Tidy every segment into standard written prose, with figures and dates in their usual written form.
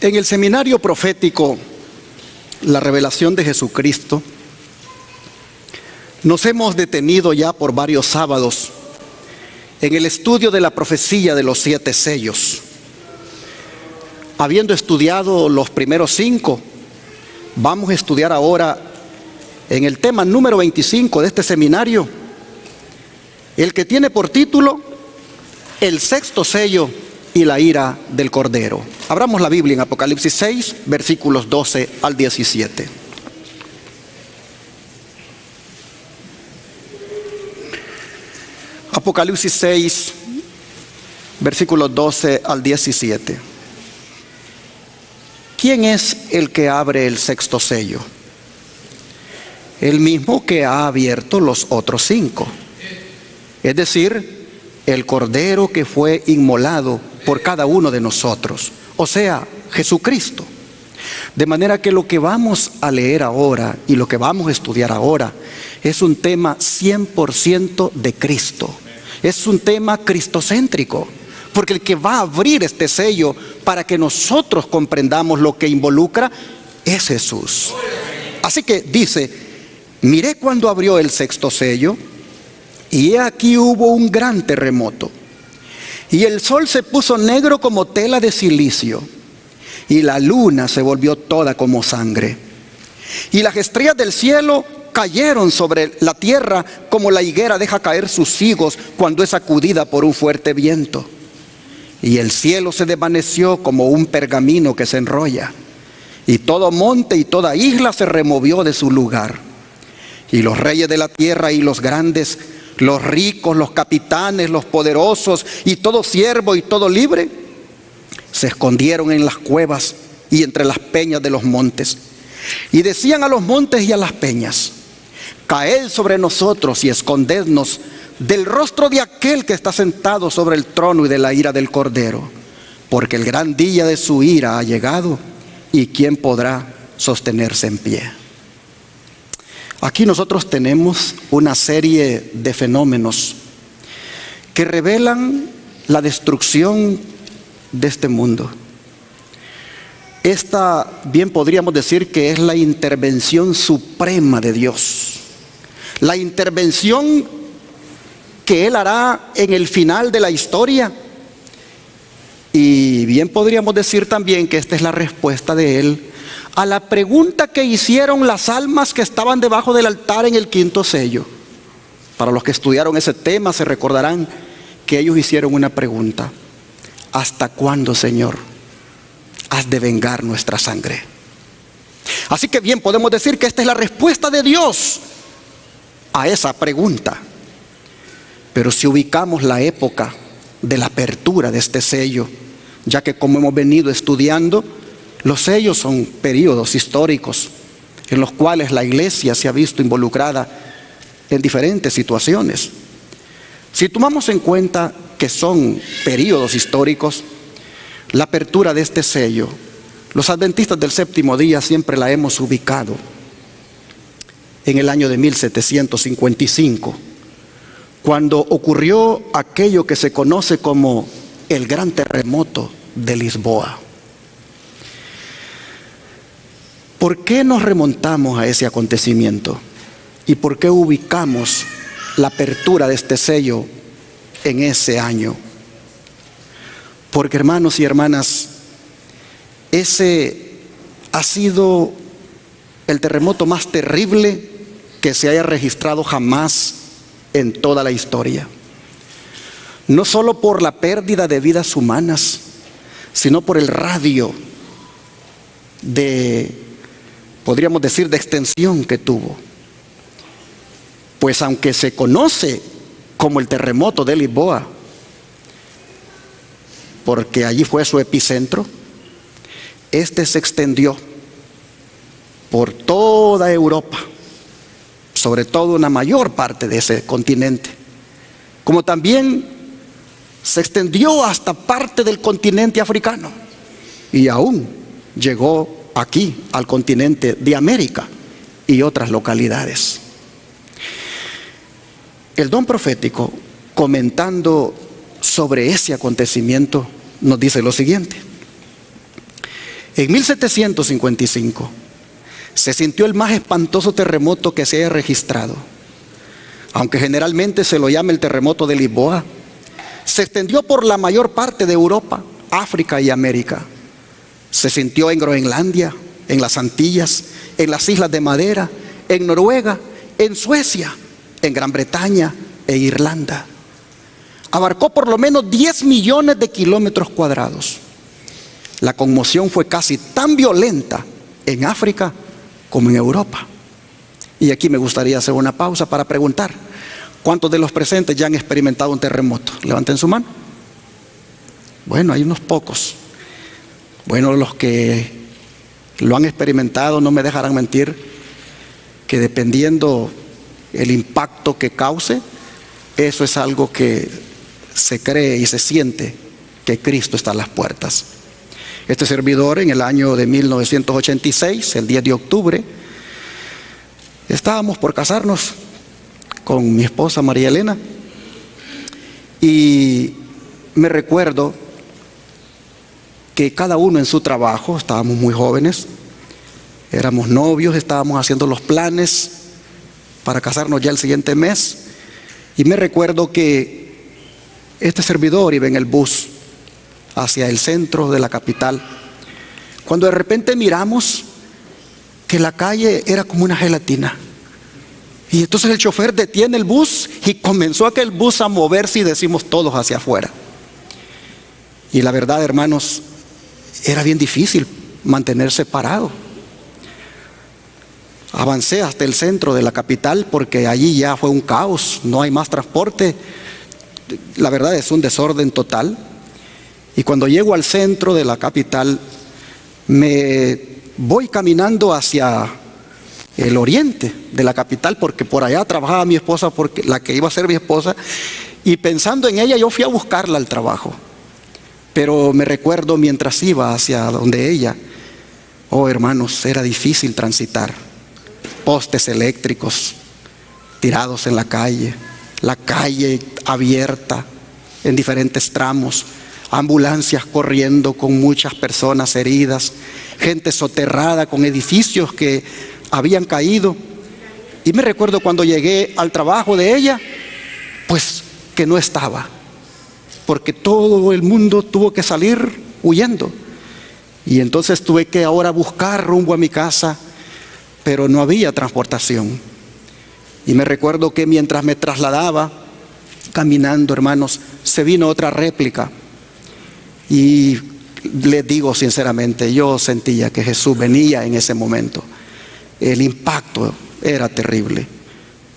En el seminario profético, la revelación de Jesucristo, nos hemos detenido ya por varios sábados en el estudio de la profecía de los 7 sellos. Habiendo estudiado los primeros 5, vamos a estudiar ahora en el tema número 25 de este seminario, el que tiene por título El 6º sello y la ira del Cordero. Abramos la Biblia en Apocalipsis 6, versículos 12 al 17. Apocalipsis 6, versículos 12 al 17. ¿Quién es el que abre el 6º sello? El mismo que ha abierto los otros 5. Es decir, el Cordero que fue inmolado por cada uno de nosotros, o sea, Jesucristo. De manera que lo que vamos a leer ahora y lo que vamos a estudiar ahora es un tema 100% de Cristo. Es un tema cristocéntrico, porque el que va a abrir este sello para que nosotros comprendamos lo que involucra es Jesús. Así que dice: miré cuando abrió el 6º sello, y he aquí hubo un gran terremoto, y el sol se puso negro como tela de silicio, y la luna se volvió toda como sangre, y las estrellas del cielo cayeron sobre la tierra como la higuera deja caer sus higos cuando es sacudida por un fuerte viento. Y el cielo se desvaneció como un pergamino que se enrolla, y todo monte y toda isla se removió de su lugar. Y los reyes de la tierra y los grandes, los ricos, los capitanes, los poderosos y todo siervo y todo libre se escondieron en las cuevas y entre las peñas de los montes, y decían a los montes y a las peñas: caed sobre nosotros y escondednos del rostro de aquel que está sentado sobre el trono y de la ira del Cordero, porque el gran día de su ira ha llegado, y ¿quién podrá sostenerse en pie? Aquí nosotros tenemos una serie de fenómenos que revelan la destrucción de este mundo. Esta, bien podríamos decir que es la intervención suprema de Dios, la intervención que Él hará en el final de la historia. Y bien podríamos decir también que esta es la respuesta de Él a la pregunta que hicieron las almas que estaban debajo del altar en el 5º sello. Para los que estudiaron ese tema se recordarán que ellos hicieron una pregunta: ¿hasta cuándo, Señor, has de vengar nuestra sangre? Así que bien podemos decir que esta es la respuesta de Dios a esa pregunta. Pero si ubicamos la época de la apertura de este sello, ya que como hemos venido estudiando, los sellos son periodos históricos en los cuales la iglesia se ha visto involucrada en diferentes situaciones. Si tomamos en cuenta que son periodos históricos, la apertura de este sello, los adventistas del 7º día siempre la hemos ubicado en el año de 1755, cuando ocurrió aquello que se conoce como el gran terremoto de Lisboa. ¿Por qué nos remontamos a ese acontecimiento? ¿Y por qué ubicamos la apertura de este sello en ese año? Porque, hermanos y hermanas, ese ha sido el terremoto más terrible que se haya registrado jamás en toda la historia. No solo por la pérdida de vidas humanas, sino por el radio podríamos decir, de extensión que tuvo. Pues aunque se conoce como el terremoto de Lisboa, porque allí fue su epicentro, este se extendió por toda Europa, sobre todo una mayor parte de ese continente, como también se extendió hasta parte del continente africano, y aún llegó aquí al continente de América y otras localidades. El don profético, comentando sobre ese acontecimiento, nos dice lo siguiente: En 1755 se sintió el más espantoso terremoto que se haya registrado. Aunque generalmente se lo llama el terremoto de Lisboa, se extendió por la mayor parte de Europa, África y América. Se sintió en Groenlandia, en las Antillas, en las Islas de Madera, en Noruega, en Suecia, en Gran Bretaña e Irlanda. Abarcó por lo menos 10 millones de kilómetros cuadrados. La conmoción fue casi tan violenta en África como en Europa. Y aquí me gustaría hacer una pausa para preguntar: ¿cuántos de los presentes ya han experimentado un terremoto? Levanten su mano. Bueno, hay unos pocos. Bueno, los que lo han experimentado no me dejarán mentir que dependiendo el impacto que cause, eso es algo que se cree y se siente que Cristo está a las puertas. Este servidor, en el año de 1986, el 10 de octubre, estábamos por casarnos con mi esposa María Elena, y me recuerdo que cada uno en su trabajo, estábamos muy jóvenes, éramos novios, estábamos haciendo los planes para casarnos ya el siguiente mes, y me recuerdo que este servidor iba en el bus hacia el centro de la capital, cuando de repente miramos que la calle era como una gelatina. Y entonces el chofer detiene el bus y comenzó aquel bus a moverse, y decimos todos hacia afuera. Y la verdad, hermanos, era bien difícil mantenerse parado. Avancé hasta el centro de la capital porque allí ya fue un caos, no hay más transporte. La verdad es un desorden total. Y cuando llego al centro de la capital, me voy caminando hacia el oriente de la capital, porque por allá trabajaba mi esposa, porque la que iba a ser mi esposa, y pensando en ella yo fui a buscarla al trabajo. Pero me recuerdo mientras iba hacia donde ella, oh hermanos, era difícil transitar. Postes eléctricos tirados en la calle abierta en diferentes tramos, ambulancias corriendo con muchas personas heridas, gente soterrada con edificios que habían caído. Y me recuerdo cuando llegué al trabajo de ella, pues que no estaba, porque todo el mundo tuvo que salir huyendo. Y entonces tuve que ahora buscar rumbo a mi casa, pero no había transportación. Y me recuerdo que mientras me trasladaba caminando, hermanos, se vino otra réplica. Y les digo sinceramente, yo sentía que Jesús venía en ese momento. El impacto era terrible.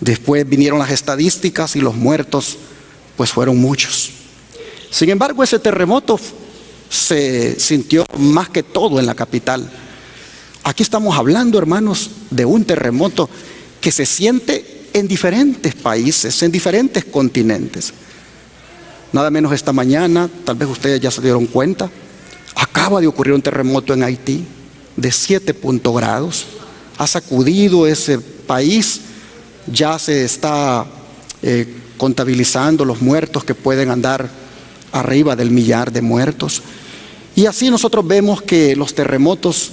Después vinieron las estadísticas y los muertos pues fueron muchos. Sin embargo, ese terremoto se sintió más que todo en la capital. Aquí estamos hablando, hermanos, de un terremoto que se siente en diferentes países, en diferentes continentes. Nada menos esta mañana, tal vez ustedes ya se dieron cuenta, acaba de ocurrir un terremoto en Haití de 7 grados. Ha sacudido ese país, ya se está contabilizando los muertos, que pueden andar arriba del 1.000.000 de muertos. Y así nosotros vemos que los terremotos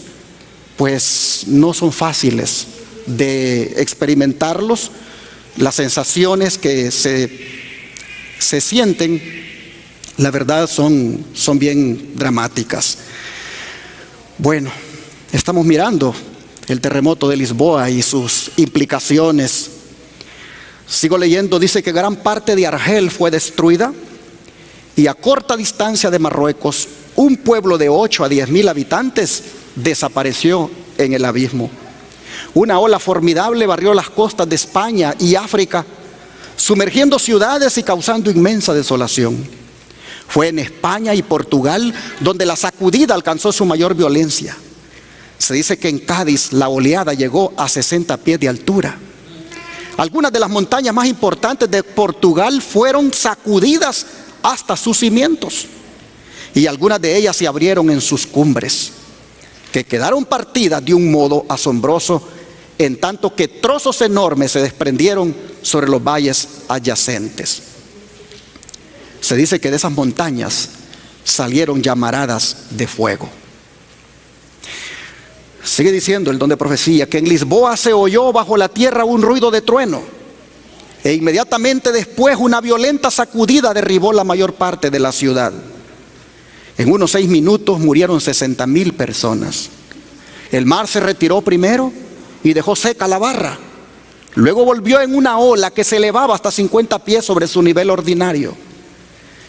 pues no son fáciles de experimentarlos. Las sensaciones que se sienten, la verdad, son bien dramáticas. Bueno, estamos mirando el terremoto de Lisboa y sus implicaciones. Sigo leyendo, dice que gran parte de Argel fue destruida, y a corta distancia de Marruecos, un pueblo de 8 a 10.000 habitantes desapareció en el abismo. Una ola formidable barrió las costas de España y África, sumergiendo ciudades y causando inmensa desolación. Fue en España y Portugal donde la sacudida alcanzó su mayor violencia. Se dice que en Cádiz la oleada llegó a 60 pies de altura. Algunas de las montañas más importantes de Portugal fueron sacudidas hasta sus cimientos, y algunas de ellas se abrieron en sus cumbres, que quedaron partidas de un modo asombroso, en tanto que trozos enormes se desprendieron sobre los valles adyacentes. Se dice que de esas montañas salieron llamaradas de fuego. Sigue diciendo el don de profecía que en Lisboa se oyó bajo la tierra un ruido de trueno, e inmediatamente después una violenta sacudida derribó la mayor parte de la ciudad. En unos 6 minutos murieron 60,000 personas. El mar se retiró primero y dejó seca la barra. Luego volvió en una ola que se elevaba hasta 50 pies sobre su nivel ordinario.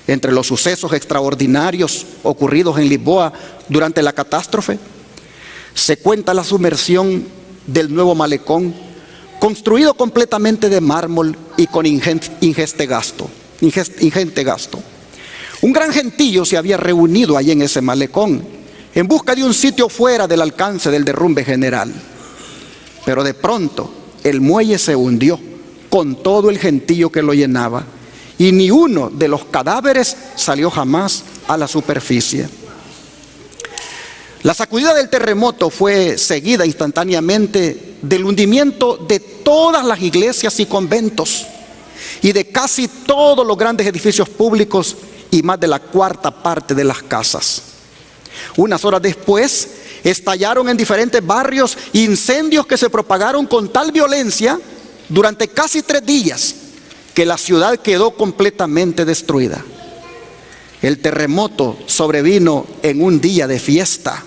Entre los sucesos extraordinarios ocurridos en Lisboa durante la catástrofe, se cuenta la sumersión del nuevo malecón, construido completamente de mármol y con ingente gasto. Un gran gentío se había reunido allí en ese malecón, en busca de un sitio fuera del alcance del derrumbe general. Pero de pronto el muelle se hundió con todo el gentío que lo llenaba, y ni uno de los cadáveres salió jamás a la superficie. La sacudida del terremoto fue seguida instantáneamente del hundimiento de todas las iglesias y conventos y de casi todos los grandes edificios públicos y más de la 1/4 parte de las casas. Unas horas después estallaron en diferentes barrios incendios que se propagaron con tal violencia durante casi 3 días que la ciudad quedó completamente destruida. El terremoto sobrevino en un día de fiesta,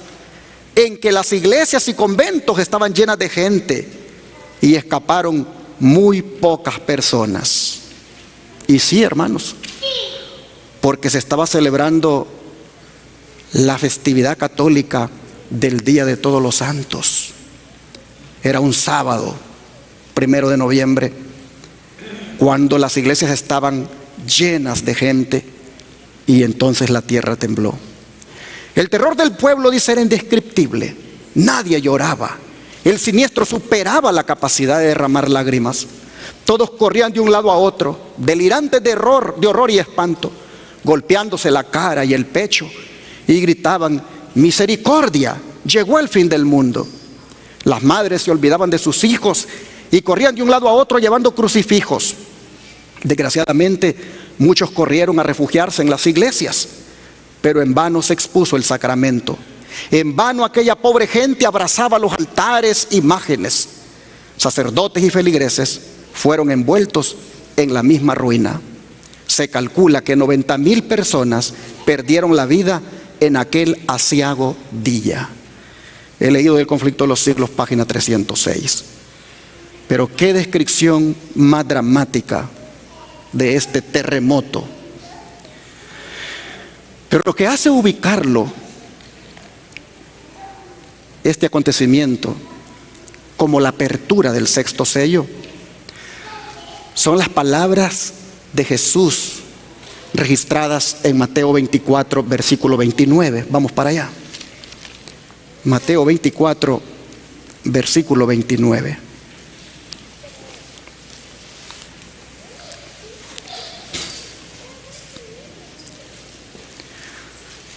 en que las iglesias y conventos estaban llenas de gente y escaparon muy pocas personas. Y sí, hermanos, porque se estaba celebrando la festividad católica del Día de Todos los Santos. Era un sábado, 1 de noviembre, cuando las iglesias estaban llenas de gente, y entonces la tierra tembló. El terror del pueblo, dice, era indescriptible. Nadie lloraba. El siniestro superaba la capacidad de derramar lágrimas. Todos corrían de un lado a otro, delirantes de horror y espanto, golpeándose la cara y el pecho, y gritaban: misericordia, llegó el fin del mundo. Las madres se olvidaban de sus hijos y corrían de un lado a otro llevando crucifijos. Desgraciadamente, muchos corrieron a refugiarse en las iglesias, pero en vano se expuso el sacramento. En vano aquella pobre gente abrazaba los altares, imágenes. Sacerdotes y feligreses fueron envueltos en la misma ruina. Se calcula que 90,000 personas perdieron la vida en aquel aciago día. He leído del Conflicto de los Siglos, página 306. Pero qué descripción más dramática de este terremoto. Pero lo que hace ubicarlo, este acontecimiento, como la apertura del 6º sello, son las palabras de Jesús registradas en Mateo 24, versículo 29. Vamos para allá. Mateo 24, versículo 29.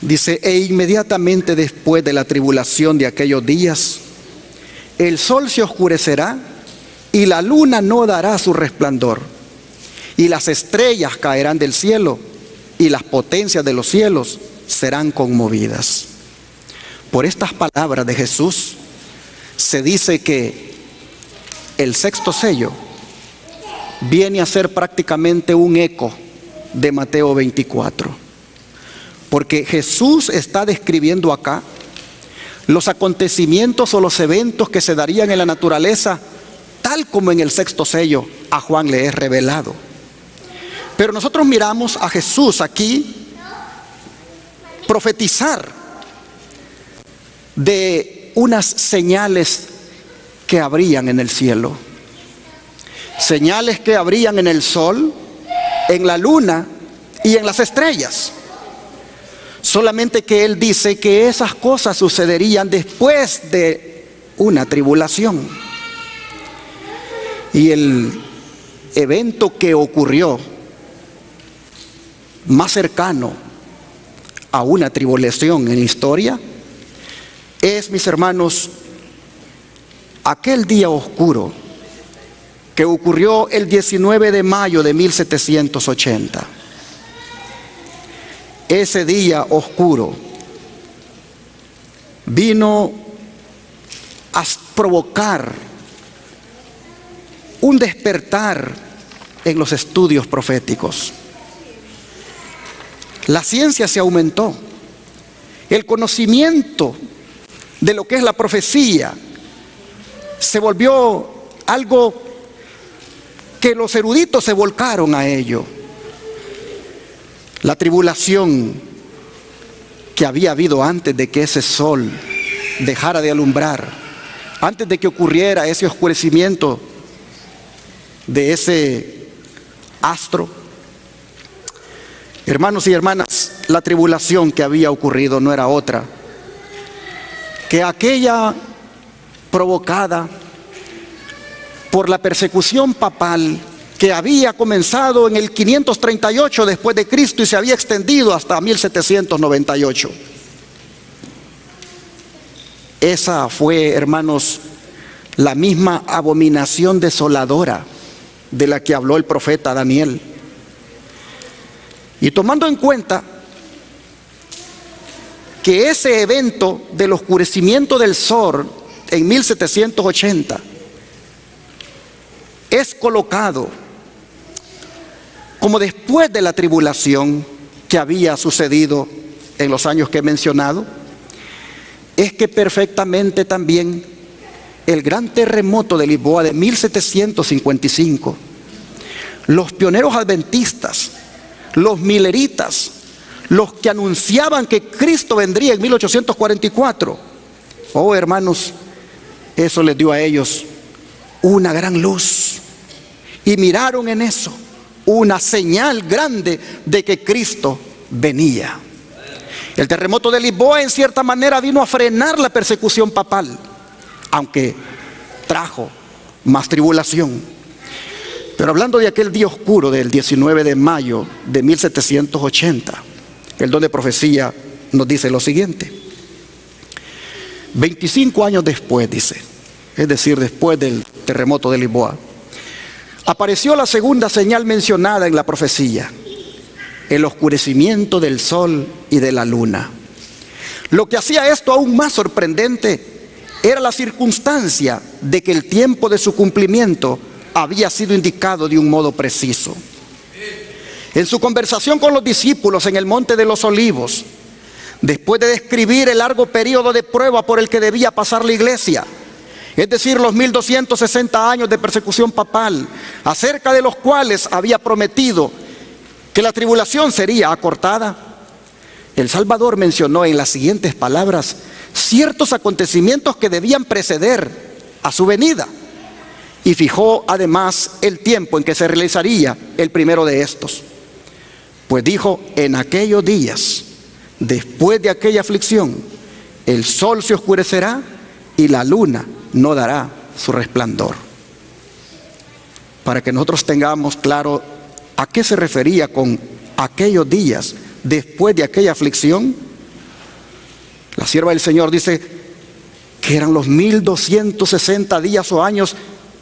Dice: e inmediatamente después de la tribulación de aquellos días, el sol se oscurecerá y la luna no dará su resplandor, y las estrellas caerán del cielo, y las potencias de los cielos serán conmovidas. Por estas palabras de Jesús se dice que el 6º sello viene a ser prácticamente un eco de Mateo 24, porque Jesús está describiendo acá los acontecimientos o los eventos que se darían en la naturaleza, tal como en el 6º sello a Juan le es revelado. Pero nosotros miramos a Jesús aquí profetizar de unas señales que habrían en el cielo, señales que habrían en el sol, en la luna y en las estrellas. Solamente que él dice que esas cosas sucederían después de una tribulación. Y el evento que ocurrió más cercano a una tribulación en la historia es, mis hermanos, aquel día oscuro que ocurrió el 19 de mayo de 1780. Ese día oscuro vino a provocar un despertar en los estudios proféticos. La ciencia se aumentó, el conocimiento de lo que es la profecía se volvió algo que los eruditos se volcaron a ello. La tribulación que había habido antes de que ese sol dejara de alumbrar, antes de que ocurriera ese oscurecimiento de ese astro, hermanos y hermanas, la tribulación que había ocurrido no era otra que aquella provocada por la persecución papal que había comenzado en el 538 después de Cristo y se había extendido hasta 1798. Esa fue, hermanos, la misma abominación desoladora de la que habló el profeta Daniel. Y tomando en cuenta que ese evento del oscurecimiento del sol en 1780 es colocado como después de la tribulación que había sucedido en los años que he mencionado, es que perfectamente también el gran terremoto de Lisboa de 1755, los pioneros adventistas, los mileritas, los que anunciaban que Cristo vendría en 1844, oh hermanos, eso les dio a ellos una gran luz y miraron en eso una señal grande de que Cristo venía. El terremoto de Lisboa en cierta manera vino a frenar la persecución papal, aunque trajo más tribulación. Pero hablando de aquel día oscuro del 19 de mayo de 1780, el don de profecía nos dice lo siguiente: 25 años después, dice, es decir, después del terremoto de Lisboa, apareció la segunda señal mencionada en la profecía, el oscurecimiento del sol y de la luna. Lo que hacía esto aún más sorprendente era la circunstancia de que el tiempo de su cumplimiento había sido indicado de un modo preciso. En su conversación con los discípulos en el Monte de los Olivos, después de describir el largo periodo de prueba por el que debía pasar la iglesia, es decir, los 1260 años de persecución papal, acerca de los cuales había prometido que la tribulación sería acortada, el Salvador mencionó en las siguientes palabras ciertos acontecimientos que debían preceder a su venida, y fijó además el tiempo en que se realizaría el primero de estos. Pues dijo: en aquellos días, después de aquella aflicción, el sol se oscurecerá y la luna no dará su resplandor. Para que nosotros tengamos claro a qué se refería con aquellos días después de aquella aflicción, la sierva del Señor dice que eran los 1260 días o años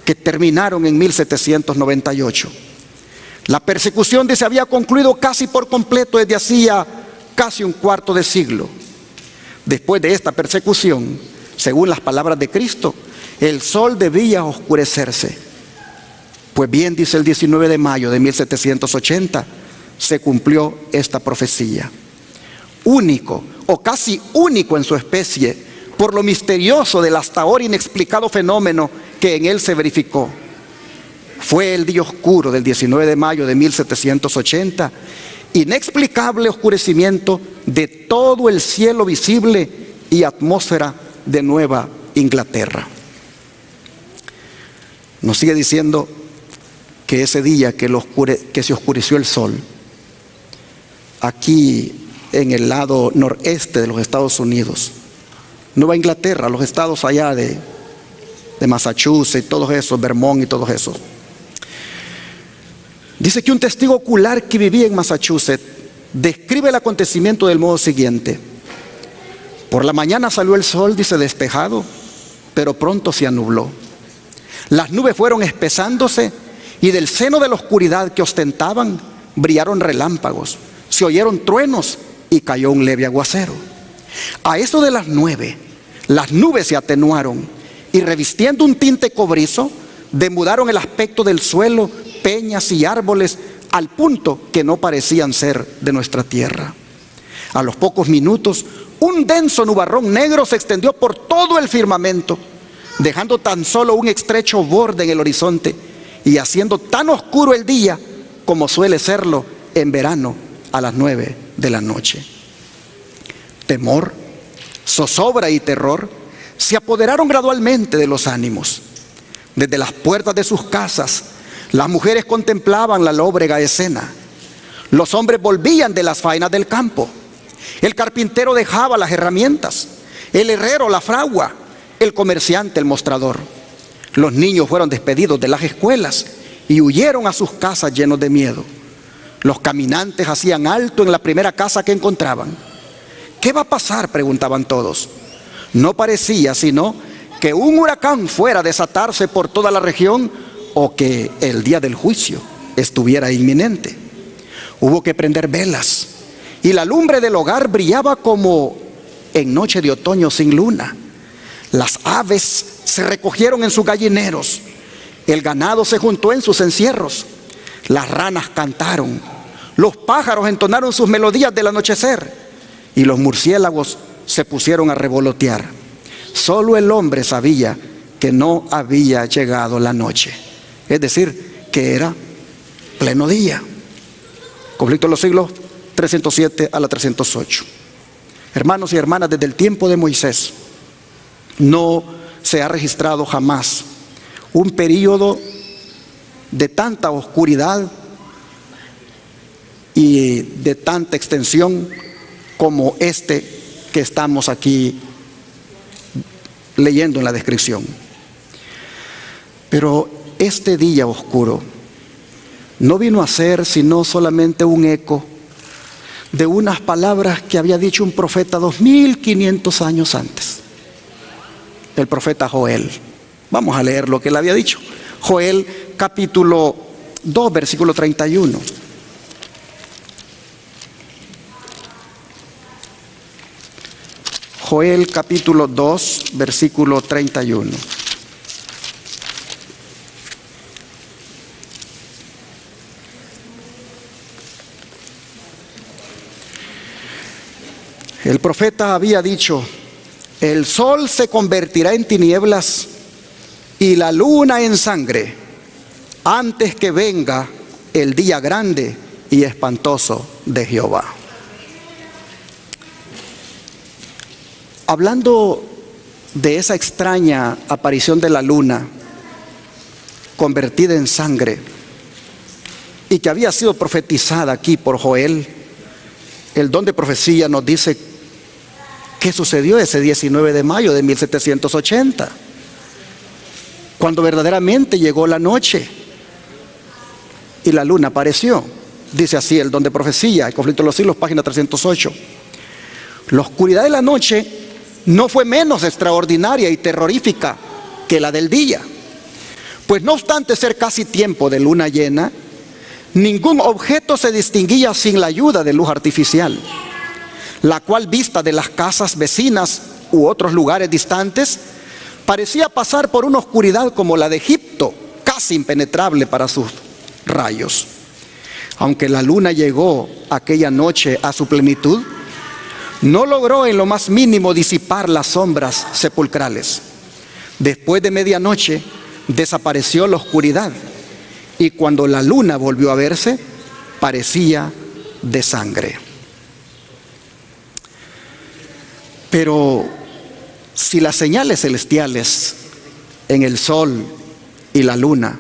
que terminaron en 1798. La persecución se había concluido casi por completo desde hacía casi un cuarto de siglo. Después de esta persecución, según las palabras de Cristo, el sol debía oscurecerse. Pues bien, dice el 19 de mayo de 1780, se cumplió esta profecía. Único o casi único en su especie, por lo misterioso del hasta ahora inexplicado fenómeno que en él se verificó. Fue el día oscuro del 19 de mayo de 1780, inexplicable oscurecimiento de todo el cielo visible y atmósfera de Nueva Inglaterra. Nos sigue diciendo que ese día que se oscureció el sol, aquí en el lado noreste de los Estados Unidos, Nueva Inglaterra, los estados allá de Massachusetts, todos esos, Vermont y todos esos. Dice que un testigo ocular que vivía en Massachusetts describe el acontecimiento del modo siguiente: por la mañana salió el sol, dice, despejado, pero pronto se anubló. Las nubes fueron espesándose y del seno de la oscuridad que ostentaban brillaron relámpagos, se oyeron truenos y cayó un leve aguacero. A eso de las 9, las nubes se atenuaron y revistiendo un tinte cobrizo, demudaron el aspecto del suelo, peñas y árboles, al punto que no parecían ser de nuestra tierra. A los pocos minutos, un denso nubarrón negro se extendió por todo el firmamento, dejando tan solo un estrecho borde en el horizonte y haciendo tan oscuro el día como suele serlo en verano a las 9 de la noche. Temor, zozobra y terror se apoderaron gradualmente de los ánimos. Desde las puertas de sus casas, las mujeres contemplaban la lóbrega escena. Los hombres volvían de las faenas del campo. El carpintero dejaba las herramientas, el herrero la fragua, el comerciante el mostrador. Los niños fueron despedidos de las escuelas y huyeron a sus casas llenos de miedo. Los caminantes hacían alto en la primera casa que encontraban. ¿Qué va a pasar?, preguntaban todos. No parecía sino que un huracán fuera a desatarse por toda la región o que el día del juicio estuviera inminente. Hubo que prender velas y la lumbre del hogar brillaba como en noche de otoño sin luna. Las aves se recogieron en sus gallineros, el ganado se juntó en sus encierros, las ranas cantaron, los pájaros entonaron sus melodías del anochecer y los murciélagos se pusieron a revolotear. Solo el hombre sabía que no había llegado la noche, es decir, que era pleno día. Conflicto de los siglos 307 a la 308. Hermanos y hermanas, desde el tiempo de Moisés no se ha registrado jamás un periodo de tanta oscuridad y de tanta extensión como este que estamos aquí leyendo en la descripción. Pero este día oscuro no vino a ser sino solamente un eco de unas palabras que había dicho un profeta 2500 años antes, el profeta Joel. Vamos a leer lo que él había dicho. Joel capítulo 2 versículo 31. Joel capítulo 2 versículo 31. El profeta había dicho: el sol se convertirá en tinieblas y la luna en sangre antes que venga el día grande y espantoso de Jehová. Hablando de esa extraña aparición de la luna convertida en sangre y que había sido profetizada aquí por Joel, el don de profecía nos dice qué sucedió ese 19 de mayo de 1780, cuando verdaderamente llegó la noche y la luna apareció. Dice así el don de profecía, el conflicto de los siglos, página 308. La oscuridad de la noche no fue menos extraordinaria y terrorífica que la del día, pues no obstante ser casi tiempo de luna llena, ningún objeto se distinguía sin la ayuda de luz artificial, la cual, vista de las casas vecinas u otros lugares distantes, parecía pasar por una oscuridad como la de Egipto, casi impenetrable para sus rayos. Aunque la luna llegó aquella noche a su plenitud, no logró en lo más mínimo disipar las sombras sepulcrales. Después de medianoche desapareció la oscuridad y cuando la luna volvió a verse, parecía de sangre. Pero si las señales celestiales en el sol y la luna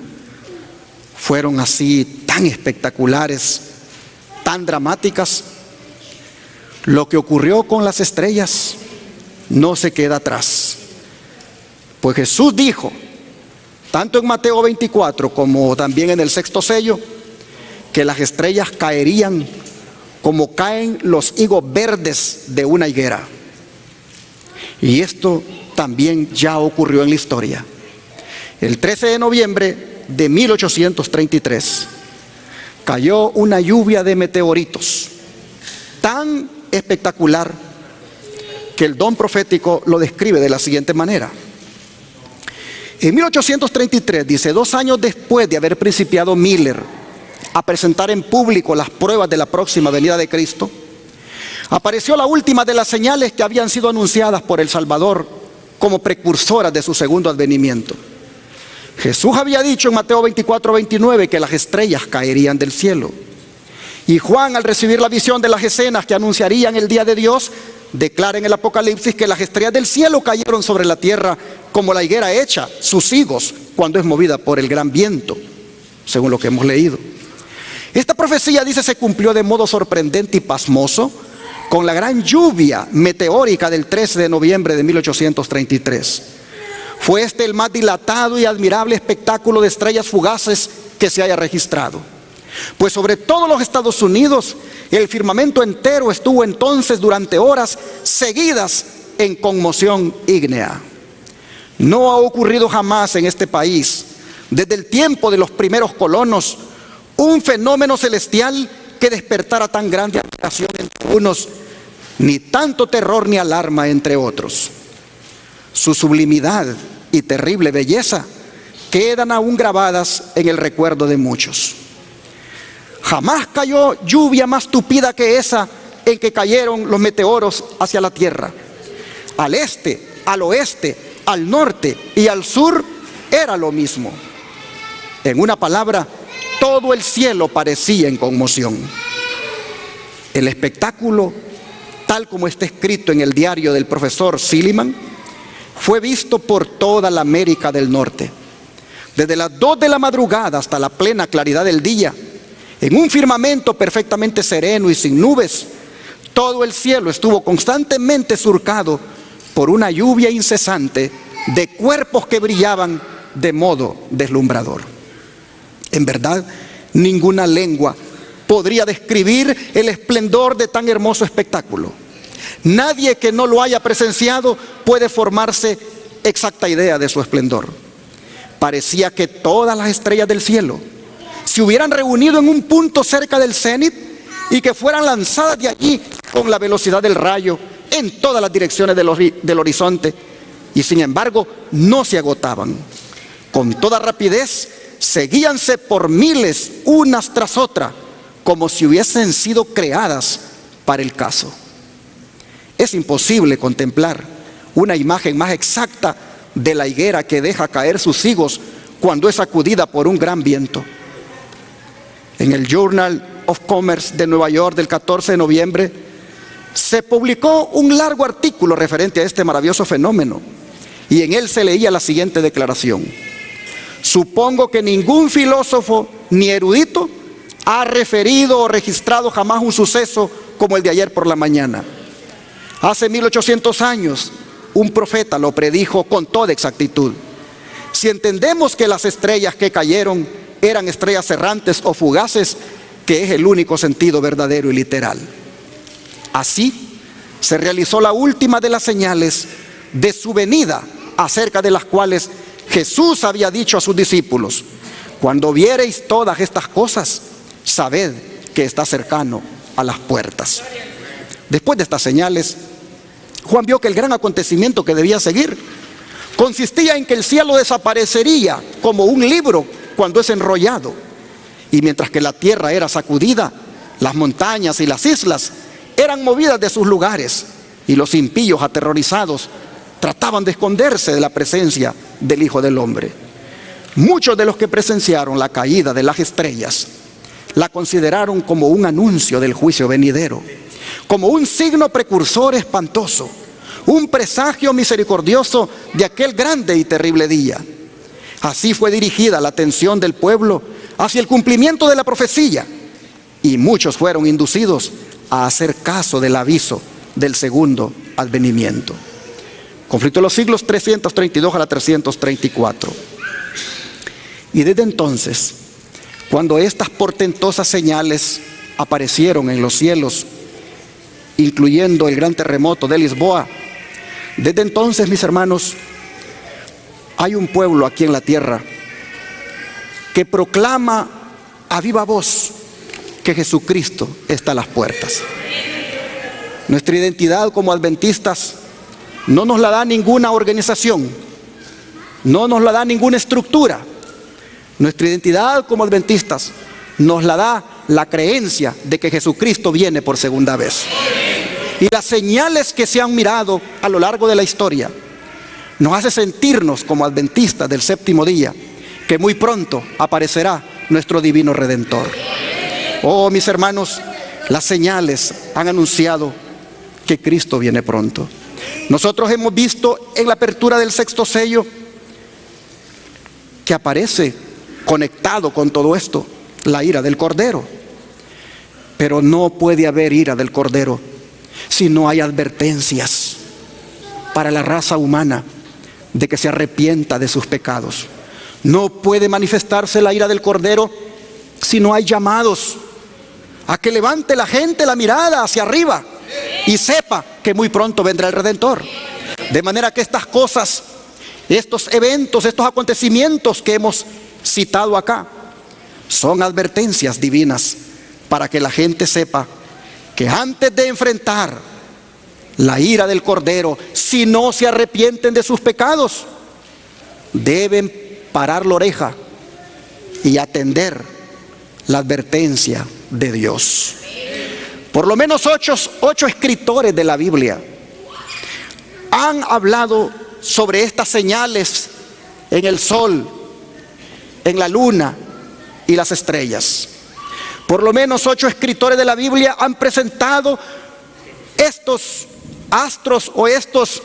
fueron así tan espectaculares, tan dramáticas, lo que ocurrió con las estrellas no se queda atrás. Pues Jesús dijo, tanto en Mateo 24 como también en el sexto sello, que las estrellas caerían como caen los higos verdes de una higuera. Y esto también ya ocurrió en la historia. El 13 de noviembre de 1833 cayó una lluvia de meteoritos tan espectacular que el don profético lo describe de la siguiente manera: En 1833, dice, 2 años después de haber principiado Miller a presentar en público las pruebas de la próxima venida de Cristo, apareció la última de las señales que habían sido anunciadas por el Salvador como precursoras de su segundo advenimiento. Jesús había dicho en Mateo 24:29 que las estrellas caerían del cielo. Y Juan, al recibir la visión de las escenas que anunciarían el día de Dios, declara en el Apocalipsis que las estrellas del cielo cayeron sobre la tierra como la higuera echa sus higos cuando es movida por el gran viento, según lo que hemos leído. Esta profecía, dice, se cumplió de modo sorprendente y pasmoso con la gran lluvia meteórica del 13 de noviembre de 1833. Fue este el más dilatado y admirable espectáculo de estrellas fugaces que se haya registrado. Pues sobre todos los Estados Unidos, el firmamento entero estuvo entonces durante horas seguidas en conmoción ígnea. No ha ocurrido jamás en este país, desde el tiempo de los primeros colonos, un fenómeno celestial que despertara tan grande admiración entre unos, ni tanto terror ni alarma entre otros. Su sublimidad y terrible belleza quedan aún grabadas en el recuerdo de muchos. Jamás cayó lluvia más tupida que esa en que cayeron los meteoros hacia la tierra. Al este, al oeste, al norte y al sur era lo mismo. En una palabra, todo el cielo parecía en conmoción. El espectáculo, tal como está escrito en el diario del profesor Silliman, fue visto por toda la América del Norte. Desde las 2 de la madrugada hasta la plena claridad del día, en un firmamento perfectamente sereno y sin nubes, todo el cielo estuvo constantemente surcado por una lluvia incesante de cuerpos que brillaban de modo deslumbrador. En verdad, ninguna lengua podría describir el esplendor de tan hermoso espectáculo. Nadie que no lo haya presenciado puede formarse exacta idea de su esplendor. Parecía que todas las estrellas del cielo se hubieran reunido en un punto cerca del cenit y que fueran lanzadas de allí con la velocidad del rayo en todas las direcciones del horizonte, y sin embargo no se agotaban. Con toda rapidez seguíanse por miles unas tras otra, como si hubiesen sido creadas para el caso. Es imposible contemplar una imagen más exacta de la higuera que deja caer sus higos cuando es sacudida por un gran viento. En el Journal of Commerce de Nueva York del 14 de noviembre se publicó un largo artículo referente a este maravilloso fenómeno, y en él se leía la siguiente declaración: supongo que ningún filósofo ni erudito ha referido o registrado jamás un suceso como el de ayer por la mañana. Hace 1800 años un profeta lo predijo con toda exactitud. Si entendemos que las estrellas que cayeron eran estrellas errantes o fugaces, que es el único sentido verdadero y literal. Así se realizó la última de las señales de su venida, acerca de las cuales Jesús había dicho a sus discípulos: cuando viereis todas estas cosas, sabed que está cercano a las puertas. Después de estas señales, Juan vio que el gran acontecimiento que debía seguir consistía en que el cielo desaparecería como un libro cuando es enrollado, y mientras que la tierra era sacudida, las montañas y las islas eran movidas de sus lugares, y los impíos aterrorizados trataban de esconderse de la presencia del Hijo del Hombre. Muchos de los que presenciaron la caída de las estrellas la consideraron como un anuncio del juicio venidero, como un signo precursor espantoso, un presagio misericordioso de aquel grande y terrible día. Así fue dirigida la atención del pueblo hacia el cumplimiento de la profecía, y muchos fueron inducidos a hacer caso del aviso del segundo advenimiento. Conflicto de los siglos 332 a la 334. Y desde entonces, cuando estas portentosas señales aparecieron en los cielos, incluyendo el gran terremoto de Lisboa, desde entonces, mis hermanos, hay un pueblo aquí en la tierra que proclama a viva voz que Jesucristo está a las puertas. Nuestra identidad como adventistas no nos la da ninguna organización, no nos la da ninguna estructura. Nuestra identidad como adventistas nos la da la creencia de que Jesucristo viene por segunda vez. Y las señales que se han mirado a lo largo de la historia nos hace sentirnos como adventistas del séptimo día, que muy pronto aparecerá nuestro divino Redentor. Oh, mis hermanos, las señales han anunciado que Cristo viene pronto. Nosotros hemos visto en la apertura del sexto sello que aparece conectado con todo esto la ira del Cordero. Pero no puede haber ira del Cordero si no hay advertencias para la raza humana de que se arrepienta de sus pecados. No puede manifestarse la ira del Cordero si no hay llamados a que levante la gente la mirada hacia arriba y sepa que muy pronto vendrá el Redentor. De manera que estas cosas, estos eventos, estos acontecimientos que hemos citado acá, son advertencias divinas para que la gente sepa que antes de enfrentar la ira del Cordero, si no se arrepienten de sus pecados, deben parar la oreja y atender la advertencia de Dios. Por lo menos ocho escritores de la Biblia han hablado sobre estas señales en el sol, en la luna y las estrellas. Por lo menos 8 escritores de la Biblia han presentado estos astros o estos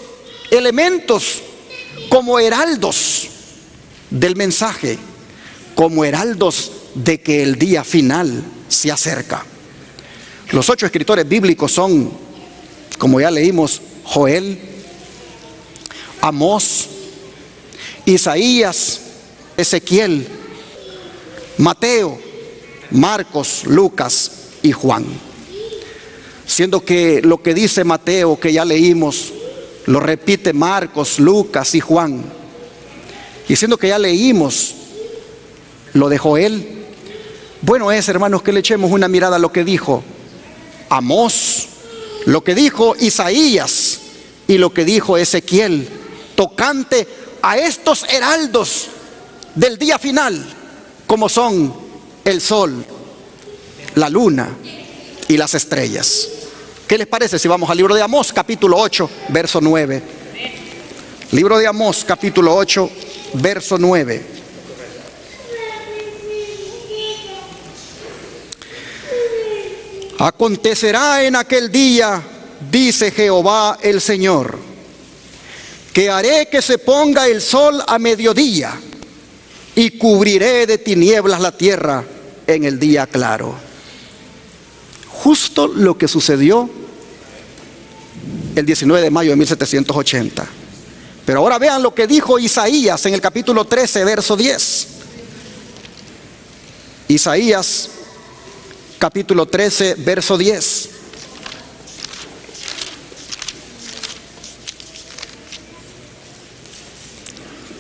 elementos como heraldos del mensaje, como heraldos de que el día final se acerca. Los 8 escritores bíblicos son, como ya leímos, Joel, Amós, Isaías, Ezequiel, Mateo, Marcos, Lucas y Juan. Siendo que lo que dice Mateo, que ya leímos, lo repite Marcos, Lucas y Juan. Y siendo que ya leímos lo de Joel, bueno es, hermanos, que le echemos una mirada a lo que dijo Amós, lo que dijo Isaías y lo que dijo Ezequiel, tocante a estos heraldos del día final, como son el sol, la luna y las estrellas. ¿Qué les parece si vamos al libro de Amós, capítulo 8, verso 9? Libro de Amós, capítulo 8, verso 9. Acontecerá en aquel día, dice Jehová el Señor, que haré que se ponga el sol a mediodía y cubriré de tinieblas la tierra en el día claro. Justo lo que sucedió el 19 de mayo de 1780. Pero ahora vean lo que dijo Isaías en el capítulo 13, verso 10. Isaías, capítulo 13, verso 10.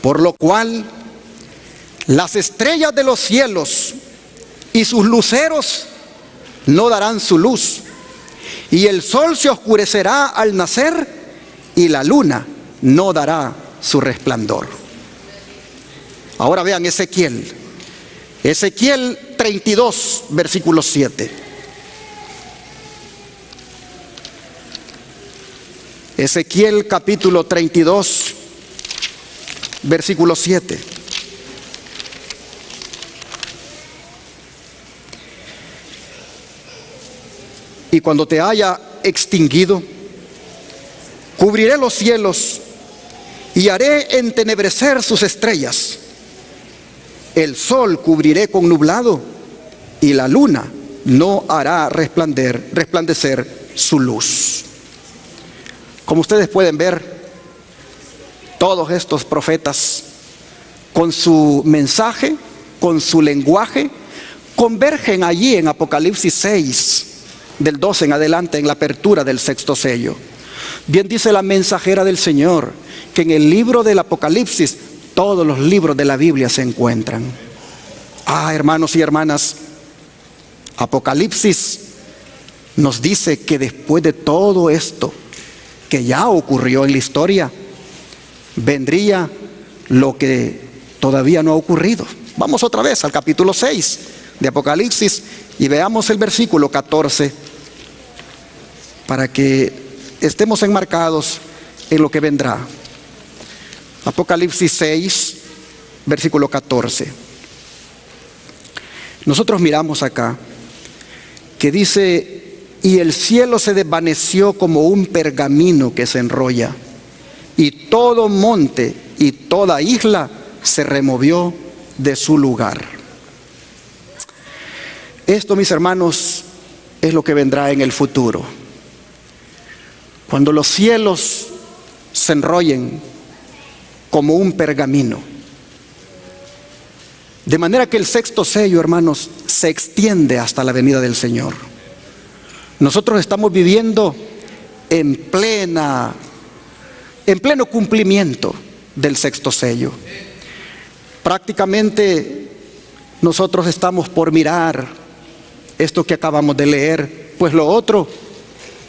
Por lo cual las estrellas de los cielos y sus luceros no darán su luz, y el sol se oscurecerá al nacer, y la luna no dará su resplandor. Ahora vean Ezequiel 32, versículo 7. Ezequiel capítulo 32, versículo 7. Y cuando te haya extinguido, cubriré los cielos y haré entenebrecer sus estrellas. El sol cubriré con nublado y la luna no hará resplandecer su luz. Como ustedes pueden ver, todos estos profetas, con su mensaje, con su lenguaje, convergen allí en Apocalipsis 6, del 12 en adelante, en la apertura del sexto sello. Bien dice la mensajera del Señor que en el libro del Apocalipsis todos los libros de la Biblia se encuentran. Hermanos y hermanas, Apocalipsis nos dice que después de todo esto que ya ocurrió en la historia, vendría lo que todavía no ha ocurrido. Vamos otra vez al capítulo 6 de Apocalipsis y veamos el versículo 14 para que estemos enmarcados en lo que vendrá. Apocalipsis 6, versículo 14. Nosotros miramos acá que dice: y el cielo se desvaneció como un pergamino que se enrolla, y todo monte y toda isla se removió de su lugar. Esto, mis hermanos, es lo que vendrá en el futuro. Cuando los cielos se enrollen como un pergamino. De manera que el sexto sello, hermanos, se extiende hasta la venida del Señor. Nosotros estamos viviendo en pleno cumplimiento del sexto sello. Prácticamente nosotros estamos por mirar esto que acabamos de leer, pues lo otro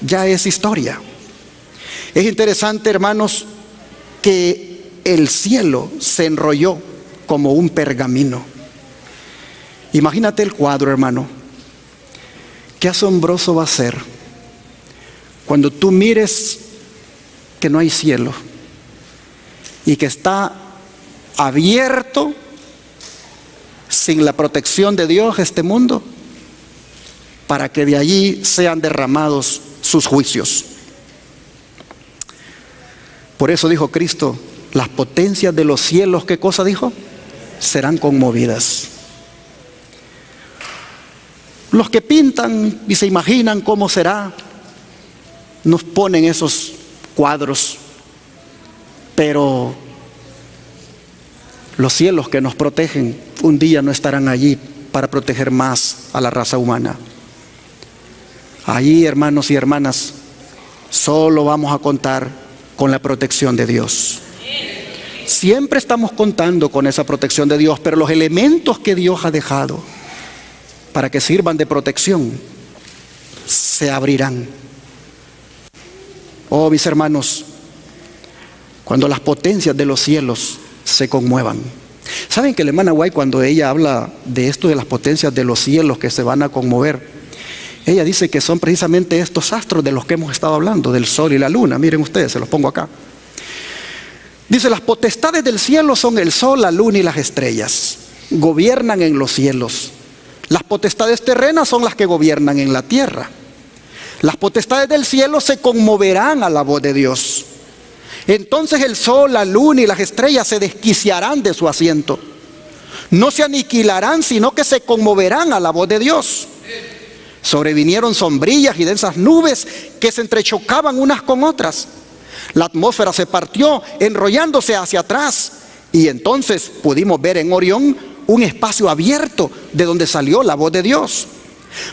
ya es historia. Es interesante, hermanos, que el cielo se enrolló como un pergamino. Imagínate el cuadro, hermano. Qué asombroso va a ser cuando tú mires que no hay cielo y que está abierto sin la protección de Dios este mundo, para que de allí sean derramados sus juicios. Por eso dijo Cristo: las potencias de los cielos, ¿qué cosa dijo? Serán conmovidas. Los que pintan y se imaginan cómo será, nos ponen esos cuadros, pero los cielos que nos protegen un día no estarán allí para proteger más a la raza humana. Allí, hermanos y hermanas, solo vamos a contar con la protección de Dios. Siempre estamos contando con esa protección de Dios, pero los elementos que Dios ha dejado para que sirvan de protección se abrirán. Oh, mis hermanos, cuando las potencias de los cielos se conmuevan. ¿Saben que la hermana White, cuando ella habla de esto de las potencias de los cielos que se van a conmover, ella dice que son precisamente estos astros de los que hemos estado hablando, del sol y la luna? Miren ustedes, se los pongo acá. Dice: las potestades del cielo son el sol, la luna y las estrellas. Gobiernan en los cielos. Las potestades terrenas son las que gobiernan en la tierra. Las potestades del cielo se conmoverán a la voz de Dios. Entonces el sol, la luna y las estrellas se desquiciarán de su asiento. No se aniquilarán, sino que se conmoverán a la voz de Dios. Sobrevinieron sombrillas y densas nubes que se entrechocaban unas con otras. La atmósfera se partió, enrollándose hacia atrás, y entonces pudimos ver en Orión un espacio abierto de donde salió la voz de Dios.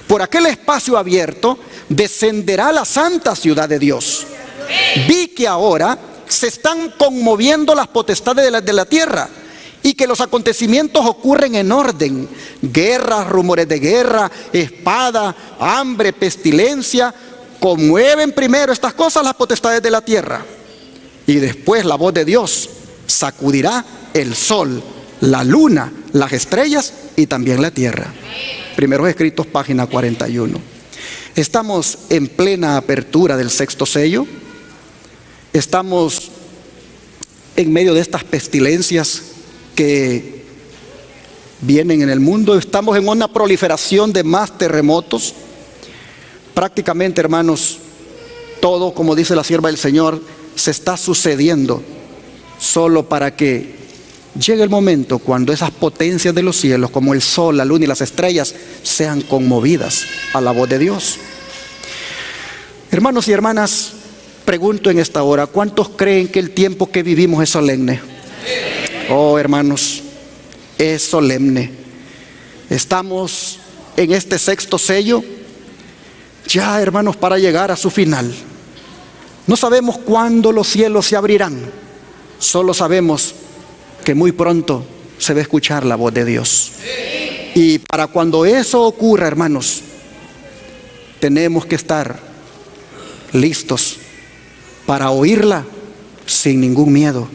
Por aquel espacio abierto descenderá la santa ciudad de Dios. Vi que ahora se están conmoviendo las potestades de la tierra, y que los acontecimientos ocurren en orden: guerras, rumores de guerra, espada, hambre, pestilencia. Conmueven primero estas cosas las potestades de la tierra, y después la voz de Dios sacudirá el sol, la luna, las estrellas y también la tierra. Primeros Escritos, página 41. Estamos en plena apertura del sexto sello. Estamos en medio de estas pestilencias que vienen en el mundo. Estamos en una proliferación de más terremotos. Prácticamente, hermanos, todo, como dice la sierva del Señor, se está sucediendo solo para que llegue el momento cuando esas potencias de los cielos, como el sol, la luna y las estrellas, sean conmovidas a la voz de Dios. Hermanos y hermanas, pregunto en esta hora: ¿cuántos creen que el tiempo que vivimos es solemne? Oh, hermanos, es solemne. Estamos en este sexto sello, ya, hermanos, para llegar a su final. No sabemos cuándo los cielos se abrirán, solo sabemos que muy pronto se va a escuchar la voz de Dios. Y para cuando eso ocurra, hermanos, tenemos que estar listos para oírla sin ningún miedo.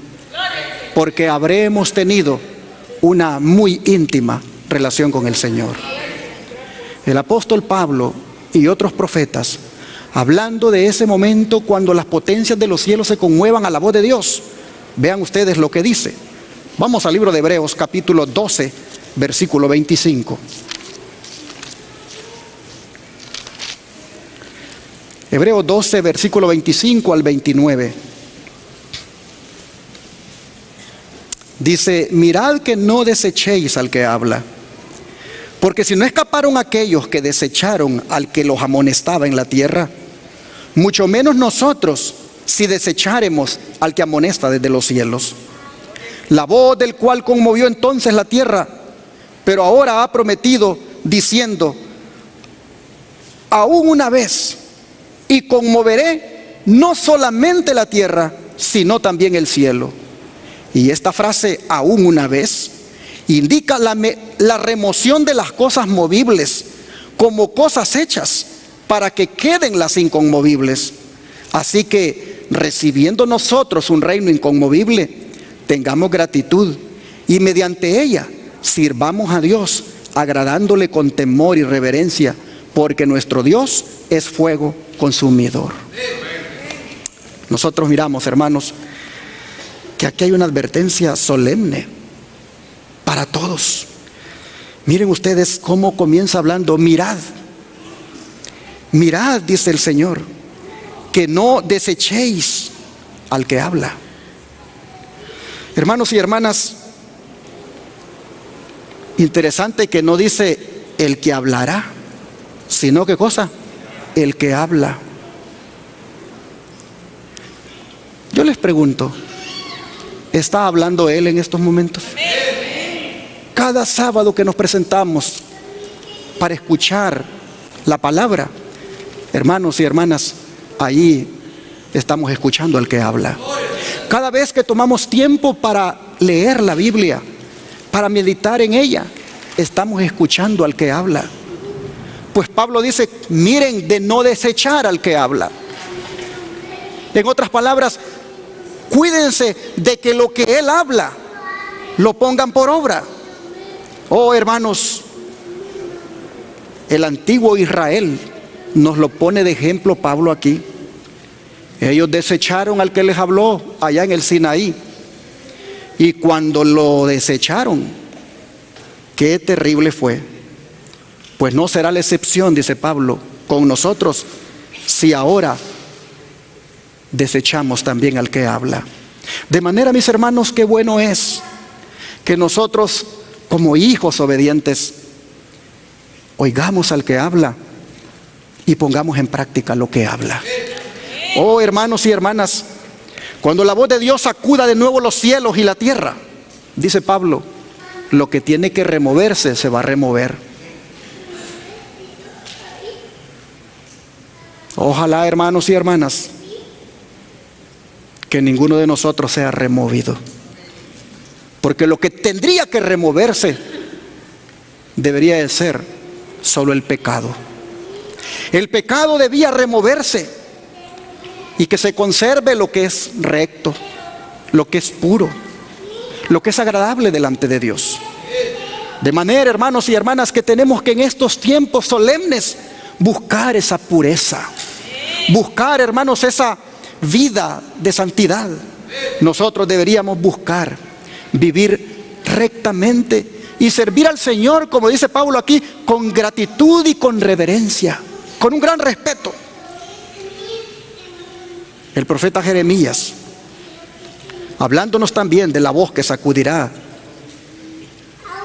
porque habremos tenido una muy íntima relación con el Señor. El apóstol Pablo y otros profetas, hablando de ese momento cuando las potencias de los cielos se conmuevan a la voz de Dios, vean ustedes lo que dice. Vamos al libro de Hebreos, capítulo 12, versículo 25. Hebreos 12, versículo 25 al 29. Dice: mirad que no desechéis al que habla, porque si no escaparon aquellos que desecharon al que los amonestaba en la tierra, mucho menos nosotros si desecháremos al que amonesta desde los cielos. La voz del cual conmovió entonces la tierra, pero ahora ha prometido diciendo: aún una vez, y conmoveré no solamente la tierra, sino también el cielo. Y esta frase, aún una vez, indica la remoción de las cosas movibles como cosas hechas para que queden las inconmovibles. Así que, recibiendo nosotros un reino inconmovible, tengamos gratitud y mediante ella sirvamos a Dios, agradándole con temor y reverencia, porque nuestro Dios es fuego consumidor. Nosotros miramos, hermanos, que aquí hay una advertencia solemne para todos. Miren ustedes cómo comienza hablando: mirad, mirad, dice el Señor, que no desechéis al que habla. Hermanos y hermanas, interesante que no dice el que hablará, sino ¿qué cosa? El que habla. Yo les pregunto, ¿está hablando Él en estos momentos? Cada sábado que nos presentamos para escuchar la palabra, hermanos y hermanas, ahí estamos escuchando al que habla. Cada vez que tomamos tiempo para leer la Biblia, para meditar en ella, estamos escuchando al que habla. Pues Pablo dice: miren de no desechar al que habla. En otras palabras, cuídense de que lo que Él habla lo pongan por obra. Oh, hermanos, el antiguo Israel nos lo pone de ejemplo Pablo aquí. Ellos desecharon al que les habló allá en el Sinaí. Y cuando lo desecharon, qué terrible fue. Pues no será la excepción, dice Pablo, con nosotros, si ahora desechamos también al que habla. De manera, mis hermanos, qué bueno es que nosotros, como hijos obedientes, oigamos al que habla y pongamos en práctica lo que habla. Oh, hermanos y hermanas, cuando la voz de Dios sacuda de nuevo los cielos y la tierra, dice Pablo, lo que tiene que removerse se va a remover. Ojalá, hermanos y hermanas, que ninguno de nosotros sea removido, porque lo que tendría que removerse debería de ser solo el pecado. El pecado debía removerse y que se conserve lo que es recto, lo que es puro, lo que es agradable delante de Dios. De manera, hermanos y hermanas, que tenemos que en estos tiempos solemnes buscar esa pureza, buscar, hermanos, esa vida de santidad. Nosotros deberíamos buscar vivir rectamente y servir al Señor, como dice Pablo aquí, con gratitud y con reverencia, con un gran respeto. El profeta Jeremías, hablándonos también de la voz que sacudirá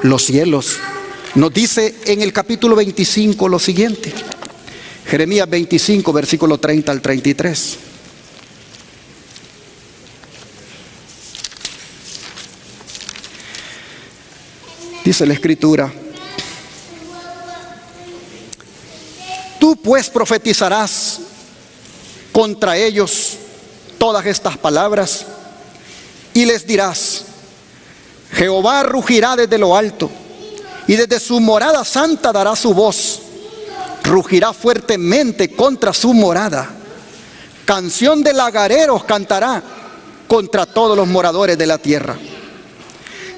los cielos, nos dice en el capítulo 25 lo siguiente. Jeremías 25, versículo 30 al 33. Dice la Escritura: tú pues profetizarás contra ellos todas estas palabras y les dirás: Jehová rugirá desde lo alto y desde su morada santa dará su voz, rugirá fuertemente contra su morada, canción de lagareros cantará contra todos los moradores de la tierra.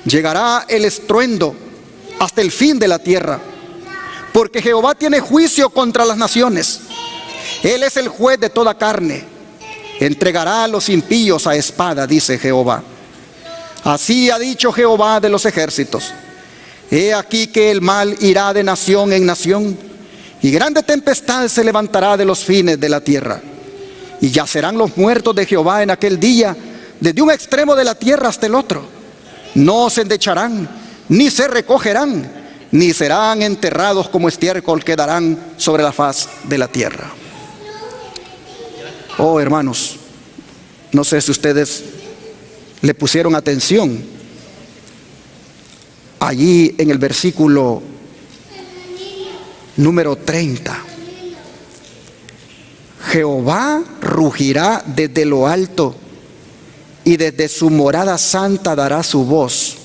Llegará el estruendo hasta el fin de la tierra, porque Jehová tiene juicio contra las naciones. Él es el juez de toda carne. Entregará a los impíos a espada, dice Jehová. Así ha dicho Jehová de los ejércitos. He aquí que el mal irá de nación en nación, y grande tempestad se levantará de los fines de la tierra. Y yacerán los muertos de Jehová en aquel día, desde un extremo de la tierra hasta el otro. No se endecharán, ni se recogerán, ni serán enterrados como estiércol, quedarán sobre la faz de la tierra. Oh, hermanos, no sé si ustedes le pusieron atención allí en el versículo número 30. Jehová rugirá desde lo alto, y desde su morada santa dará su voz.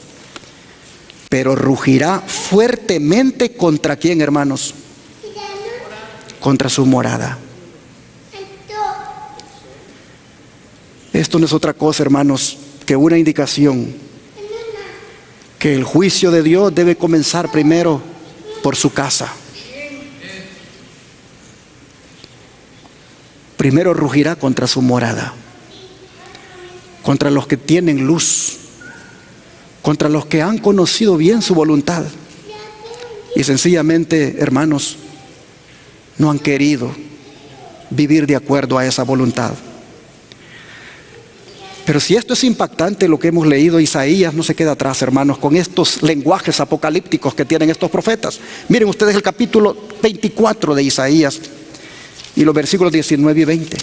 Pero rugirá fuertemente ¿contra quién, hermanos? Contra su morada. Esto no es otra cosa, hermanos, que una indicación que el juicio de Dios debe comenzar primero por su casa. Primero rugirá contra su morada, contra los que tienen luz, contra los que han conocido bien su voluntad y sencillamente, hermanos, no han querido vivir de acuerdo a esa voluntad. Pero si esto es impactante, lo que hemos leído, Isaías no se queda atrás, hermanos, con estos lenguajes apocalípticos que tienen estos profetas. Miren ustedes el capítulo 24 de Isaías y los versículos 19 y 20.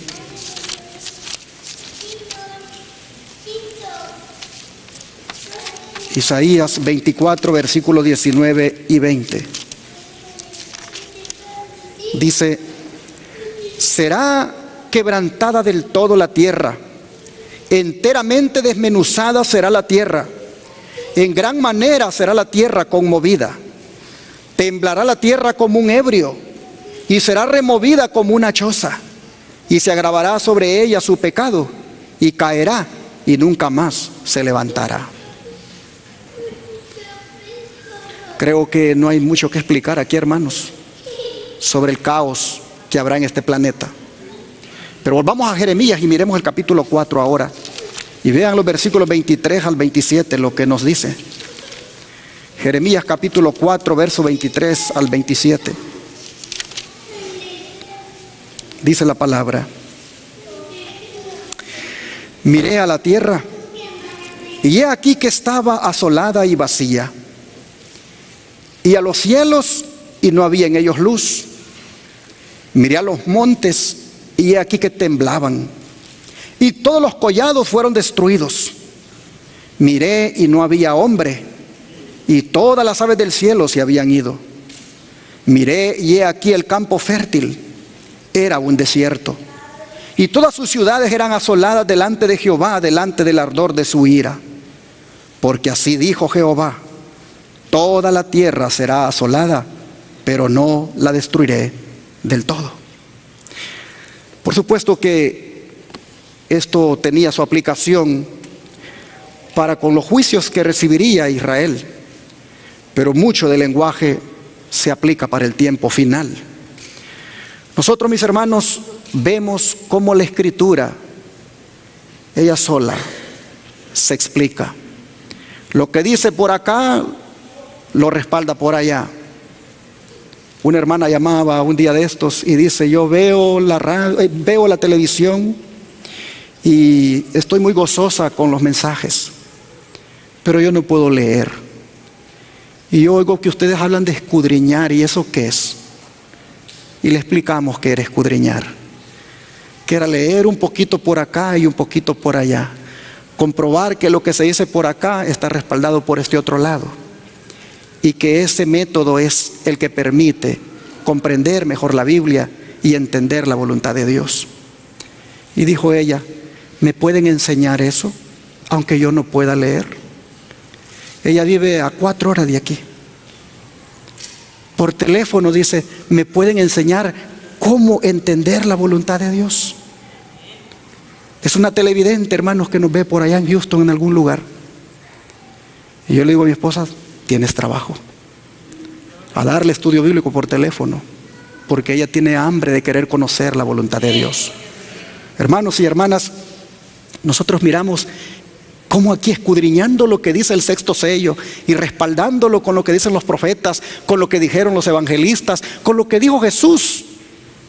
Isaías 24, versículos 19 y 20. Dice: será quebrantada del todo la tierra, enteramente desmenuzada será la tierra, en gran manera será la tierra conmovida. Temblará la tierra como un ebrio, y será removida como una choza, y se agravará sobre ella su pecado, y caerá, y nunca más se levantará. Creo que no hay mucho que explicar aquí, hermanos, sobre el caos que habrá en este planeta. Pero volvamos a Jeremías y miremos el capítulo 4 ahora. Y vean los versículos 23 al 27, lo que nos dice. Jeremías capítulo 4, verso 23 al 27. Dice la palabra: miré a la tierra, y he aquí que estaba asolada y vacía, y a los cielos, y no había en ellos luz. Miré a los montes, y he aquí que temblaban, y todos los collados fueron destruidos. Miré y no había hombre, y todas las aves del cielo se habían ido. Miré y he aquí el campo fértil era un desierto, y todas sus ciudades eran asoladas delante de Jehová, delante del ardor de su ira. Porque así dijo Jehová: toda la tierra será asolada, pero no la destruiré del todo. Por supuesto que esto tenía su aplicación para con los juicios que recibiría Israel, pero mucho del lenguaje se aplica para el tiempo final. Nosotros, mis hermanos, vemos cómo la Escritura, ella sola, se explica. Lo que dice por acá, lo respalda por allá. Una hermana llamaba un día de estos y dice: yo veo la radio, veo la televisión y estoy muy gozosa con los mensajes, pero yo no puedo leer. Y yo oigo que ustedes hablan de escudriñar, ¿y eso qué es? Y le explicamos que era escudriñar, que era leer un poquito por acá y un poquito por allá, comprobar que lo que se dice por acá está respaldado por este otro lado, y que ese método es el que permite comprender mejor la Biblia y entender la voluntad de Dios. Y dijo ella: ¿me pueden enseñar eso, aunque yo no pueda leer? Ella vive a 4 horas de aquí. Por teléfono dice: ¿me pueden enseñar cómo entender la voluntad de Dios? Es una televidente, hermanos, que nos ve por allá en Houston, en algún lugar. Y yo le digo a mi esposa, tienes trabajo. A darle estudio bíblico por teléfono, porque ella tiene hambre de querer conocer la voluntad de Dios. Hermanos y hermanas, nosotros miramos cómo aquí, escudriñando lo que dice el sexto sello y respaldándolo con lo que dicen los profetas, con lo que dijeron los evangelistas, con lo que dijo Jesús,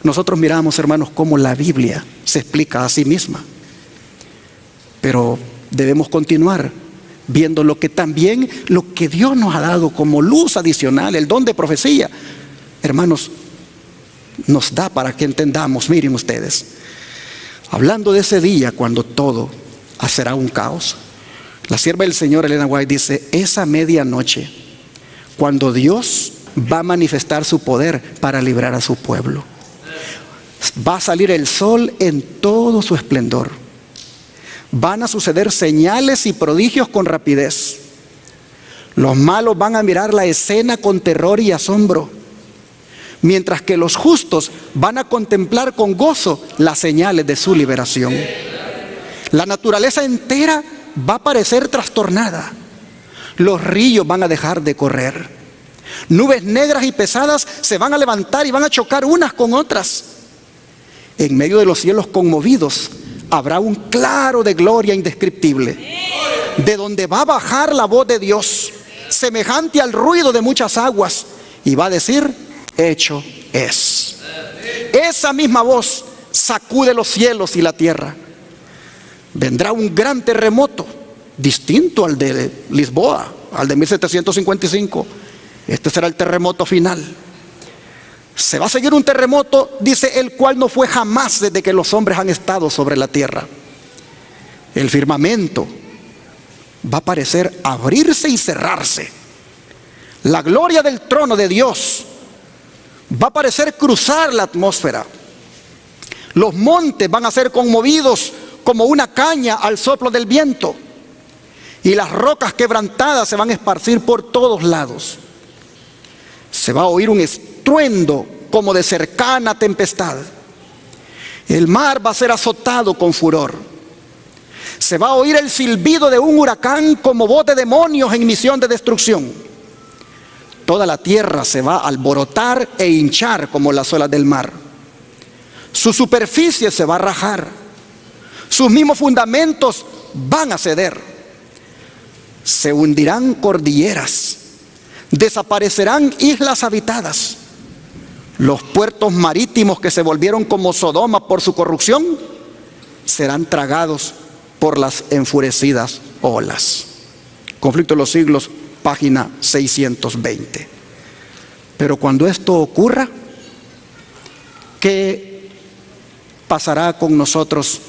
nosotros miramos, hermanos, cómo la Biblia se explica a sí misma. Pero debemos continuar viendo lo que también, lo que Dios nos ha dado como luz adicional, el don de profecía, hermanos, nos da para que entendamos. Miren ustedes, hablando de ese día cuando todo será un caos, la sierva del Señor, Elena White, dice: esa medianoche, cuando Dios va a manifestar su poder para librar a su pueblo, va a salir el sol en todo su esplendor. Van a suceder señales y prodigios con rapidez. Los malos van a mirar la escena con terror y asombro, mientras que los justos van a contemplar con gozo las señales de su liberación. La naturaleza entera va a parecer trastornada. Los ríos van a dejar de correr. Nubes negras y pesadas se van a levantar y van a chocar unas con otras. En medio de los cielos conmovidos habrá un claro de gloria indescriptible, de donde va a bajar la voz de Dios, semejante al ruido de muchas aguas, y va a decir: hecho es. Esa misma voz sacude los cielos y la tierra. Vendrá un gran terremoto, distinto al de Lisboa, al de 1755. Este será el terremoto final. Se va a seguir un terremoto, dice, el cual no fue jamás desde que los hombres han estado sobre la tierra. El firmamento va a parecer abrirse y cerrarse. La gloria del trono de Dios va a parecer cruzar la atmósfera. Los montes van a ser conmovidos como una caña al soplo del viento, y las rocas quebrantadas se van a esparcir por todos lados. Se va a oír un estruendo como de cercana tempestad. El mar va a ser azotado con furor. Se va a oír el silbido de un huracán como voz de demonios en misión de destrucción. Toda la tierra se va a alborotar e hinchar como las olas del mar. Su superficie se va a rajar. Sus mismos fundamentos van a ceder. Se hundirán cordilleras. Desaparecerán islas habitadas. Los puertos marítimos que se volvieron como Sodoma por su corrupción serán tragados por las enfurecidas olas. Conflicto de los siglos, página 620. Pero cuando esto ocurra, ¿qué pasará con nosotros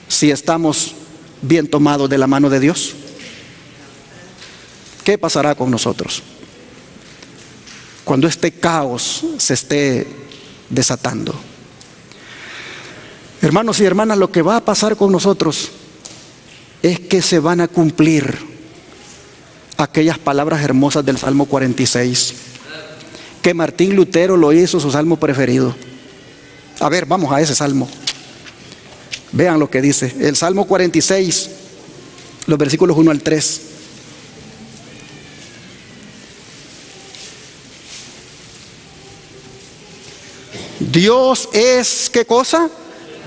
si estamos bien tomados de la mano de Dios? ¿Qué pasará con nosotros cuando este caos se esté desatando? Hermanos y hermanas, lo que va a pasar con nosotros es que se van a cumplir aquellas palabras hermosas del Salmo 46, que Martín Lutero lo hizo su salmo preferido. A ver, vamos a ese salmo. Vean lo que dice el Salmo 46, los versículos 1 al 3. Dios es, ¿qué cosa?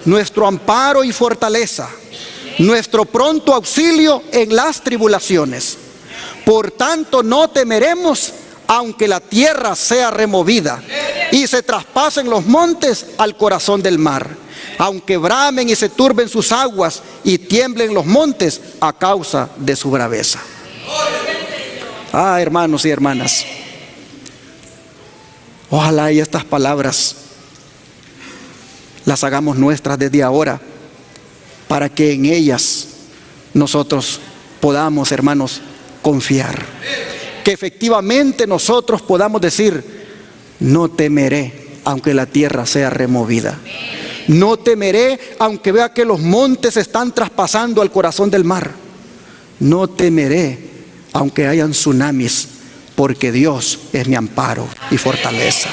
Nuestro amparo y fortaleza, nuestro pronto auxilio en las tribulaciones. Por tanto, no temeremos, aunque la tierra sea removida y se traspasen los montes al corazón del mar, aunque bramen y se turben sus aguas y tiemblen los montes a causa de su braveza. Hermanos y hermanas, ojalá y estas palabras las hagamos nuestras desde ahora, para que en ellas nosotros podamos, hermanos, confiar. Que efectivamente nosotros podamos decir: no temeré aunque la tierra sea removida. No temeré aunque vea que los montes están traspasando al corazón del mar. No temeré aunque hayan tsunamis, porque Dios es mi amparo y fortaleza.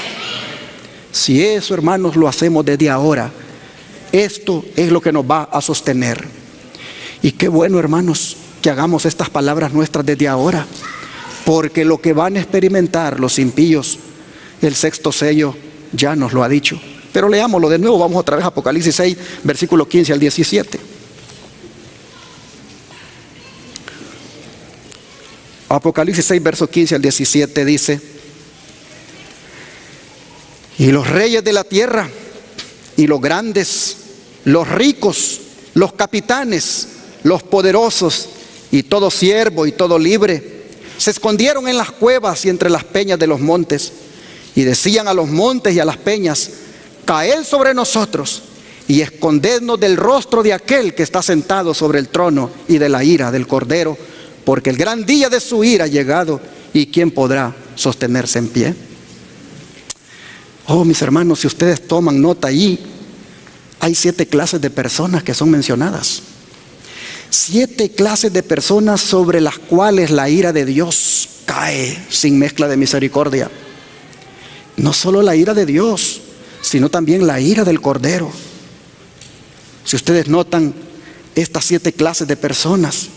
Si eso, hermanos, lo hacemos desde ahora, esto es lo que nos va a sostener. Y qué bueno, hermanos, que hagamos estas palabras nuestras desde ahora, porque lo que van a experimentar los impíos, el sexto sello ya nos lo ha dicho. Pero leámoslo de nuevo, vamos otra vez a Apocalipsis 6, versículo 15 al 17. Apocalipsis 6, verso 15 al 17 dice: y los reyes de la tierra, y los grandes, los ricos, los capitanes, los poderosos, y todo siervo y todo libre, se escondieron en las cuevas y entre las peñas de los montes, y decían a los montes y a las peñas: caed sobre nosotros y escondednos del rostro de aquel que está sentado sobre el trono y de la ira del Cordero, porque el gran día de su ira ha llegado, y ¿quién podrá sostenerse en pie? Oh, mis hermanos, si ustedes toman nota allí, hay 7 clases de personas que son mencionadas. 7 clases de personas sobre las cuales la ira de Dios cae sin mezcla de misericordia. No solo la ira de Dios, sino también la ira del Cordero. Si ustedes notan, estas 7 clases de personas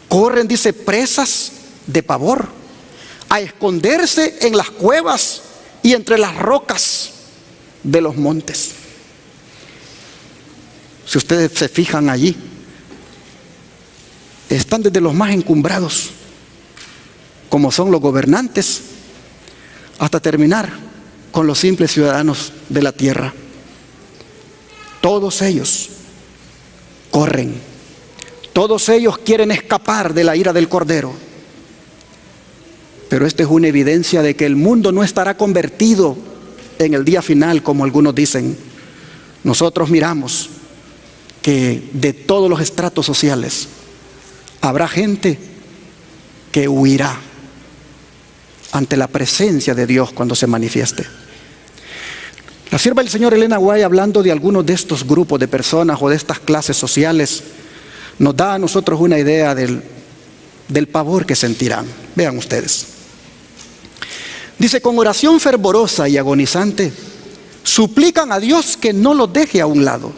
corren, dice, presas de pavor, a esconderse en las cuevas y entre las rocas de los montes. Si ustedes se fijan allí, están desde los más encumbrados, como son los gobernantes, hasta terminar con los simples ciudadanos de la tierra. Todos ellos corren, todos ellos quieren escapar de la ira del Cordero. Pero esta es una evidencia de que el mundo no estará convertido en el día final, como algunos dicen. Nosotros miramos que de todos los estratos sociales habrá gente que huirá ante la presencia de Dios cuando se manifieste. La sierva del Señor Elena White, hablando de algunos de estos grupos de personas o de estas clases sociales, nos da a nosotros una idea del pavor que sentirán. Vean ustedes. Dice: con oración fervorosa y agonizante suplican a Dios que no los deje a un lado.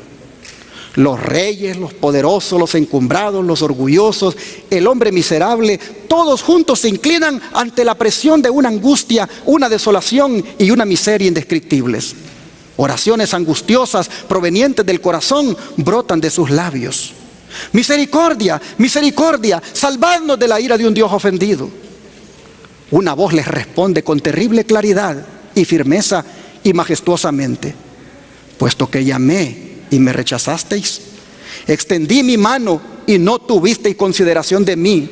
Los reyes, los poderosos, los encumbrados, los orgullosos, el hombre miserable, todos juntos se inclinan ante la presión de una angustia, una desolación y una miseria indescriptibles. Oraciones angustiosas provenientes del corazón brotan de sus labios. Misericordia, misericordia, salvadnos de la ira de un Dios ofendido. Una voz les responde con terrible claridad y firmeza y majestuosamente: puesto que llamé y me rechazasteis, extendí mi mano y no tuvisteis consideración de mí,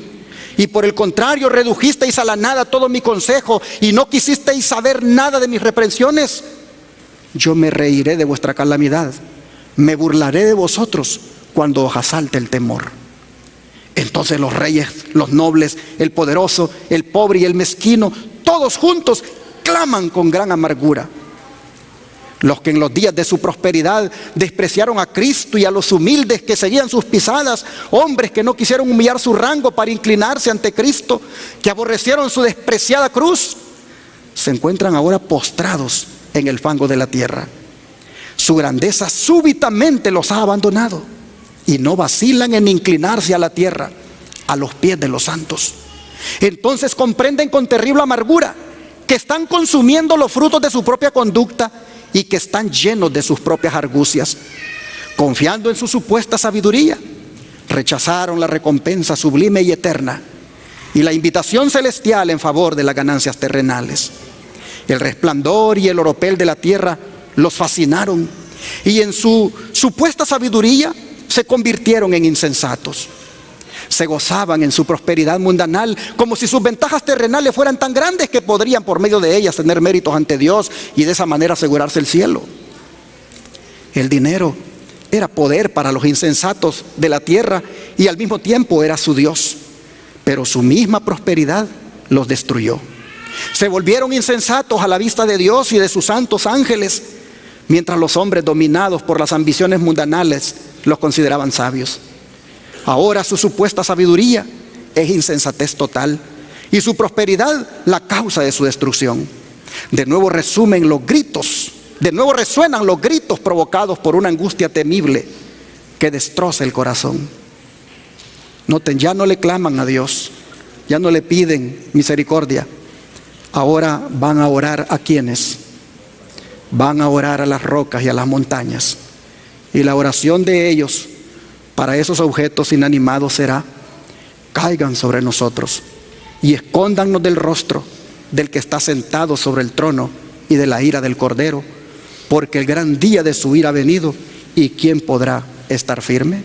y por el contrario redujisteis a la nada todo mi consejo y no quisisteis saber nada de mis reprensiones, yo me reiré de vuestra calamidad, me burlaré de vosotros cuando os asalte el temor. Entonces los reyes, los nobles, el poderoso, el pobre y el mezquino, todos juntos claman con gran amargura. Los que en los días de su prosperidad despreciaron a Cristo y a los humildes que seguían sus pisadas, hombres que no quisieron humillar su rango para inclinarse ante Cristo, que aborrecieron su despreciada cruz, se encuentran ahora postrados en el fango de la tierra. Su grandeza súbitamente los ha abandonado y no vacilan en inclinarse a la tierra, a los pies de los santos. Entonces comprenden con terrible amargura que están consumiendo los frutos de su propia conducta y que están llenos de sus propias argucias. Confiando en su supuesta sabiduría, rechazaron la recompensa sublime y eterna y la invitación celestial en favor de las ganancias terrenales. El resplandor y el oropel de la tierra los fascinaron y en su supuesta sabiduría se convirtieron en insensatos. Se gozaban en su prosperidad mundanal como si sus ventajas terrenales fueran tan grandes que podrían por medio de ellas tener méritos ante Dios y de esa manera asegurarse el cielo. El dinero era poder para los insensatos de la tierra y al mismo tiempo era su Dios, pero su misma prosperidad los destruyó. Se volvieron insensatos a la vista de Dios y de sus santos ángeles, mientras los hombres dominados por las ambiciones mundanales los consideraban sabios. Ahora su supuesta sabiduría es insensatez total y su prosperidad la causa de su destrucción. De nuevo resuenan los gritos provocados por una angustia temible que destroza el corazón. Noten, ya no le claman a Dios, ya no le piden misericordia. Ahora van a orar ¿a quiénes? Van a orar a las rocas y a las montañas. Y la oración de ellos para esos objetos inanimados será: caigan sobre nosotros y escóndannos del rostro del que está sentado sobre el trono y de la ira del Cordero, porque el gran día de su ira ha venido, y ¿quién podrá estar firme?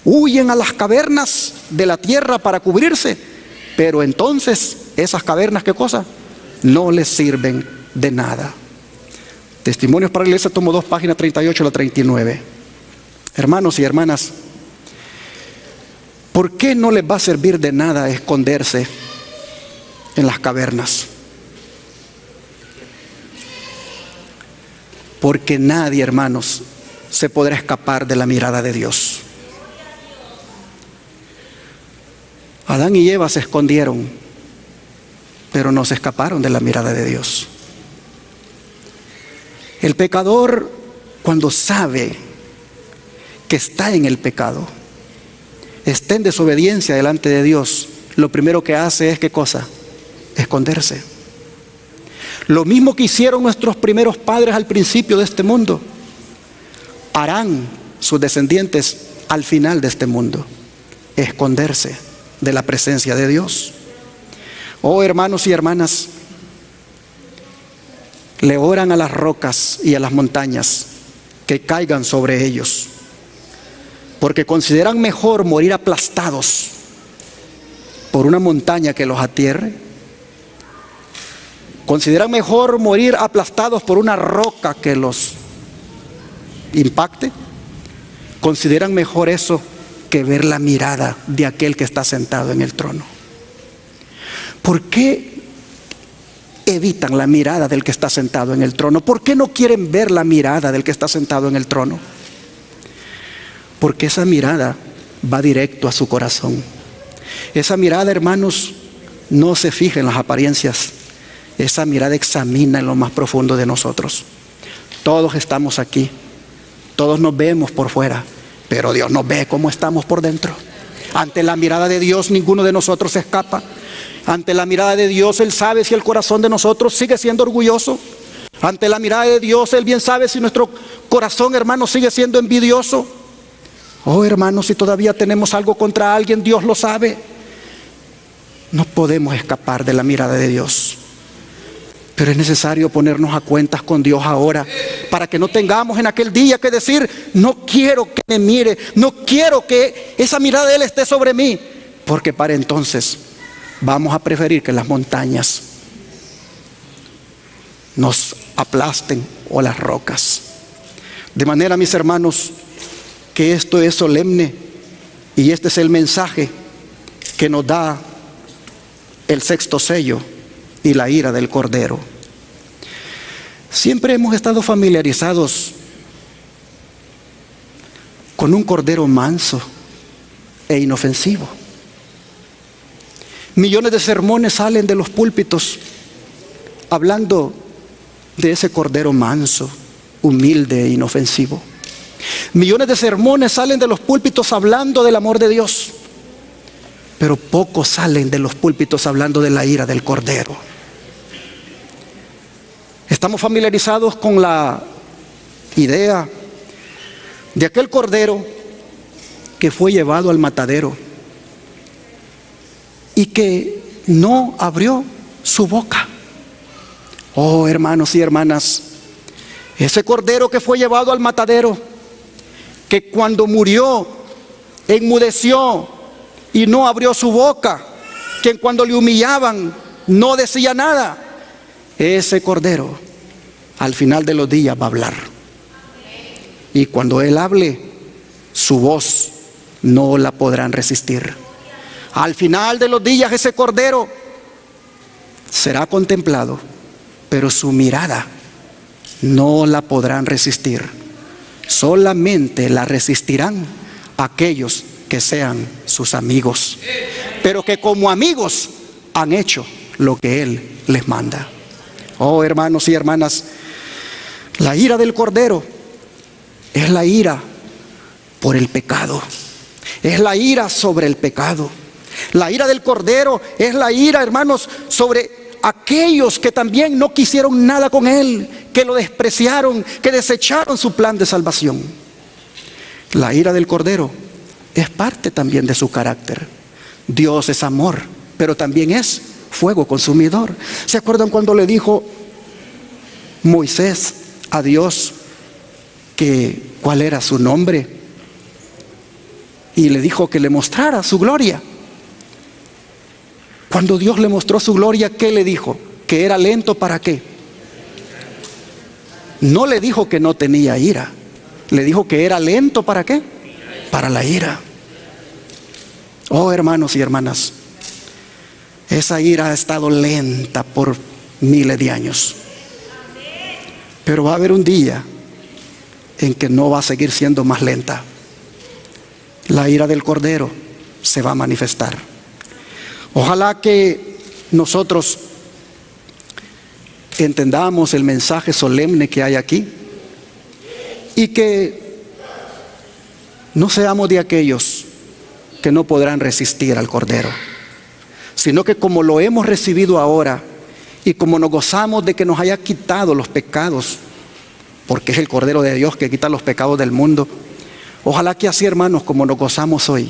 Huyen a las cavernas de la tierra para cubrirse, pero entonces esas cavernas, ¿qué cosa? No les sirven de nada. Testimonios para la Iglesia, tomo 2, página 38 a la 39. Hermanos y hermanas, ¿por qué no les va a servir de nada esconderse en las cavernas? Porque nadie, hermanos, se podrá escapar de la mirada de Dios. Adán y Eva se escondieron, pero no se escaparon de la mirada de Dios. El pecador, cuando sabe que está en el pecado, está en desobediencia delante de Dios, lo primero que hace es, ¿qué cosa? Esconderse. Lo mismo que hicieron nuestros primeros padres al principio de este mundo, harán sus descendientes al final de este mundo: esconderse de la presencia de Dios. Oh, hermanos y hermanas, le oran a las rocas y a las montañas que caigan sobre ellos, porque consideran mejor morir aplastados por una montaña que los atierre. Consideran mejor morir aplastados por una roca que los impacte. Consideran mejor eso que ver la mirada de aquel que está sentado en el trono. ¿Por qué evitan la mirada del que está sentado en el trono? ¿Por qué no quieren ver la mirada del que está sentado en el trono? Porque esa mirada va directo a su corazón. Esa mirada, hermanos, no se fija en las apariencias. Esa mirada examina en lo más profundo de nosotros. Todos estamos aquí, todos nos vemos por fuera, pero Dios nos ve cómo estamos por dentro. Ante la mirada de Dios ninguno de nosotros se escapa. Ante la mirada de Dios Él sabe si el corazón de nosotros sigue siendo orgulloso. Ante la mirada de Dios Él bien sabe si nuestro corazón, hermanos, sigue siendo envidioso. Oh, hermanos, si todavía tenemos algo contra alguien, Dios lo sabe. No podemos escapar de la mirada de Dios. Pero es necesario ponernos a cuentas con Dios ahora, para que no tengamos en aquel día que decir: no quiero que me mire, no quiero que esa mirada de Él esté sobre mí, porque para entonces vamos a preferir que las montañas nos aplasten o las rocas. De manera, mis hermanos, que esto es solemne, y este es el mensaje que nos da el sexto sello y la ira del Cordero. Siempre hemos estado familiarizados con un Cordero manso e inofensivo. Millones de sermones salen de los púlpitos hablando de ese Cordero manso, humilde e inofensivo. Millones de sermones salen de los púlpitos hablando del amor de Dios, pero pocos salen de los púlpitos hablando de la ira del Cordero. Estamos familiarizados con la idea de aquel Cordero que fue llevado al matadero y que no abrió su boca. Oh, hermanos y hermanas, ese Cordero que fue llevado al matadero, que cuando murió enmudeció y no abrió su boca, que cuando le humillaban no decía nada, ese Cordero al final de los días va a hablar. Y cuando Él hable, su voz no la podrán resistir. Al final de los días ese Cordero será contemplado, pero su mirada no la podrán resistir. Solamente la resistirán aquellos que sean sus amigos, pero que como amigos han hecho lo que Él les manda. Oh, hermanos y hermanas, la ira del Cordero es la ira por el pecado. Es la ira sobre el pecado. La ira del Cordero es la ira, hermanos, sobre aquellos que también no quisieron nada con Él, que lo despreciaron, que desecharon su plan de salvación. La ira del Cordero es parte también de su carácter. Dios es amor, pero también es fuego consumidor. ¿Se acuerdan cuando le dijo Moisés a Dios que cuál era su nombre? Y le dijo que le mostrara su gloria. Cuando Dios le mostró su gloria, ¿qué le dijo? ¿Que era lento para qué? No le dijo que no tenía ira. Le dijo que era lento ¿para qué? Para la ira. Oh, hermanos y hermanas, esa ira ha estado lenta por miles de años. Pero va a haber un día en que no va a seguir siendo más lenta. La ira del Cordero se va a manifestar. Ojalá que nosotros entendamos el mensaje solemne que hay aquí y que no seamos de aquellos que no podrán resistir al Cordero, sino que como lo hemos recibido ahora y como nos gozamos de que nos haya quitado los pecados, porque es el Cordero de Dios que quita los pecados del mundo, ojalá que así, hermanos, como nos gozamos hoy,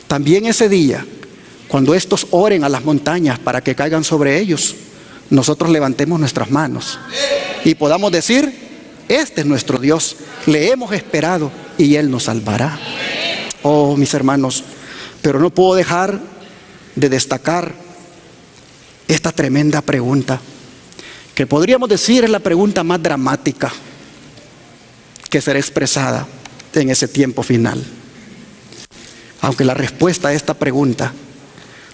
también ese día, cuando estos oren a las montañas para que caigan sobre ellos, nosotros levantemos nuestras manos y podamos decir: este es nuestro Dios, le hemos esperado y Él nos salvará. Oh, mis hermanos, pero no puedo dejar de destacar esta tremenda pregunta, que podríamos decir es la pregunta más dramática que será expresada en ese tiempo final. Aunque la respuesta a esta pregunta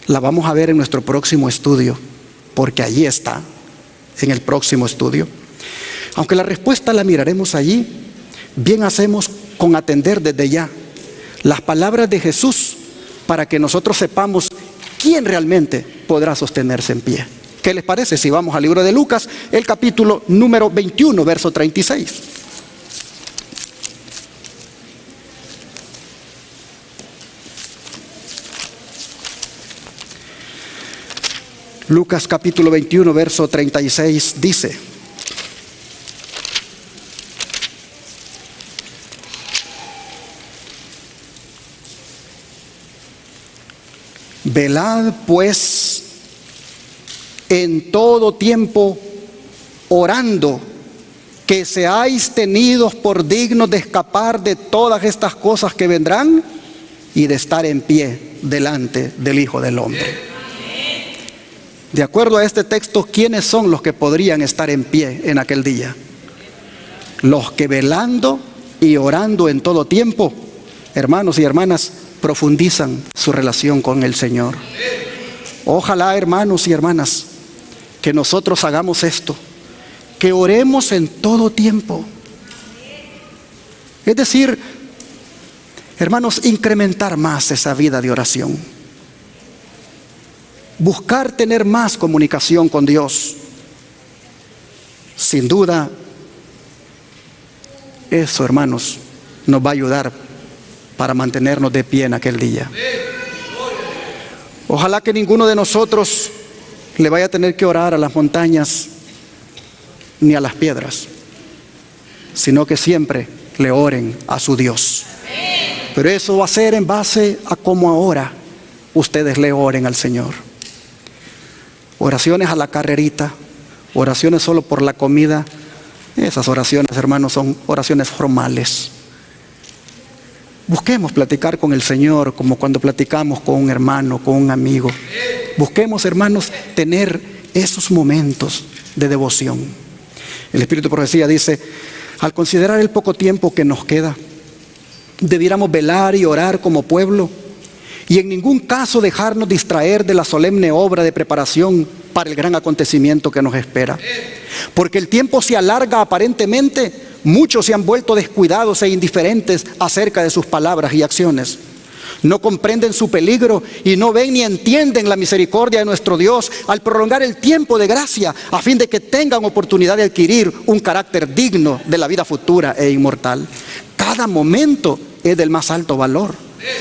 la vamos a ver en nuestro próximo estudio, porque allí está, en el próximo estudio. Aunque la respuesta la miraremos allí, bien hacemos con atender desde ya las palabras de Jesús para que nosotros sepamos quién realmente podrá sostenerse en pie. ¿Qué les parece si vamos al libro de Lucas, el capítulo número 21, verso 36? Lucas capítulo 21, verso 36 dice: velad pues en todo tiempo, orando, que seáis tenidos por dignos de escapar de todas estas cosas que vendrán y de estar en pie delante del Hijo del Hombre. De acuerdo a este texto, ¿quiénes son los que podrían estar en pie en aquel día? Los que velando y orando en todo tiempo, hermanos y hermanas, profundizan su relación con el Señor. Ojalá, hermanos y hermanas, que nosotros hagamos esto, que oremos en todo tiempo. Es decir, hermanos, incrementar más esa vida de oración. Buscar tener más comunicación con Dios. Sin duda, eso, hermanos, nos va a ayudar para mantenernos de pie en aquel día. Ojalá que ninguno de nosotros le vaya a tener que orar a las montañas ni a las piedras, sino que siempre le oren a su Dios. Pero eso va a ser en base a cómo ahora ustedes le oren al Señor. Oraciones a la carrerita, oraciones solo por la comida, esas oraciones, hermanos, son oraciones formales. Busquemos platicar con el Señor como cuando platicamos con un hermano, con un amigo. Busquemos, hermanos, tener esos momentos de devoción. El Espíritu de Profecía dice: al considerar el poco tiempo que nos queda, debiéramos velar y orar como pueblo, y en ningún caso dejarnos distraer de la solemne obra de preparación para el gran acontecimiento que nos espera. Porque el tiempo se alarga aparentemente, muchos se han vuelto descuidados e indiferentes acerca de sus palabras y acciones. No comprenden su peligro y no ven ni entienden la misericordia de nuestro Dios al prolongar el tiempo de gracia a fin de que tengan oportunidad de adquirir un carácter digno de la vida futura e inmortal. Cada momento es del más alto valor.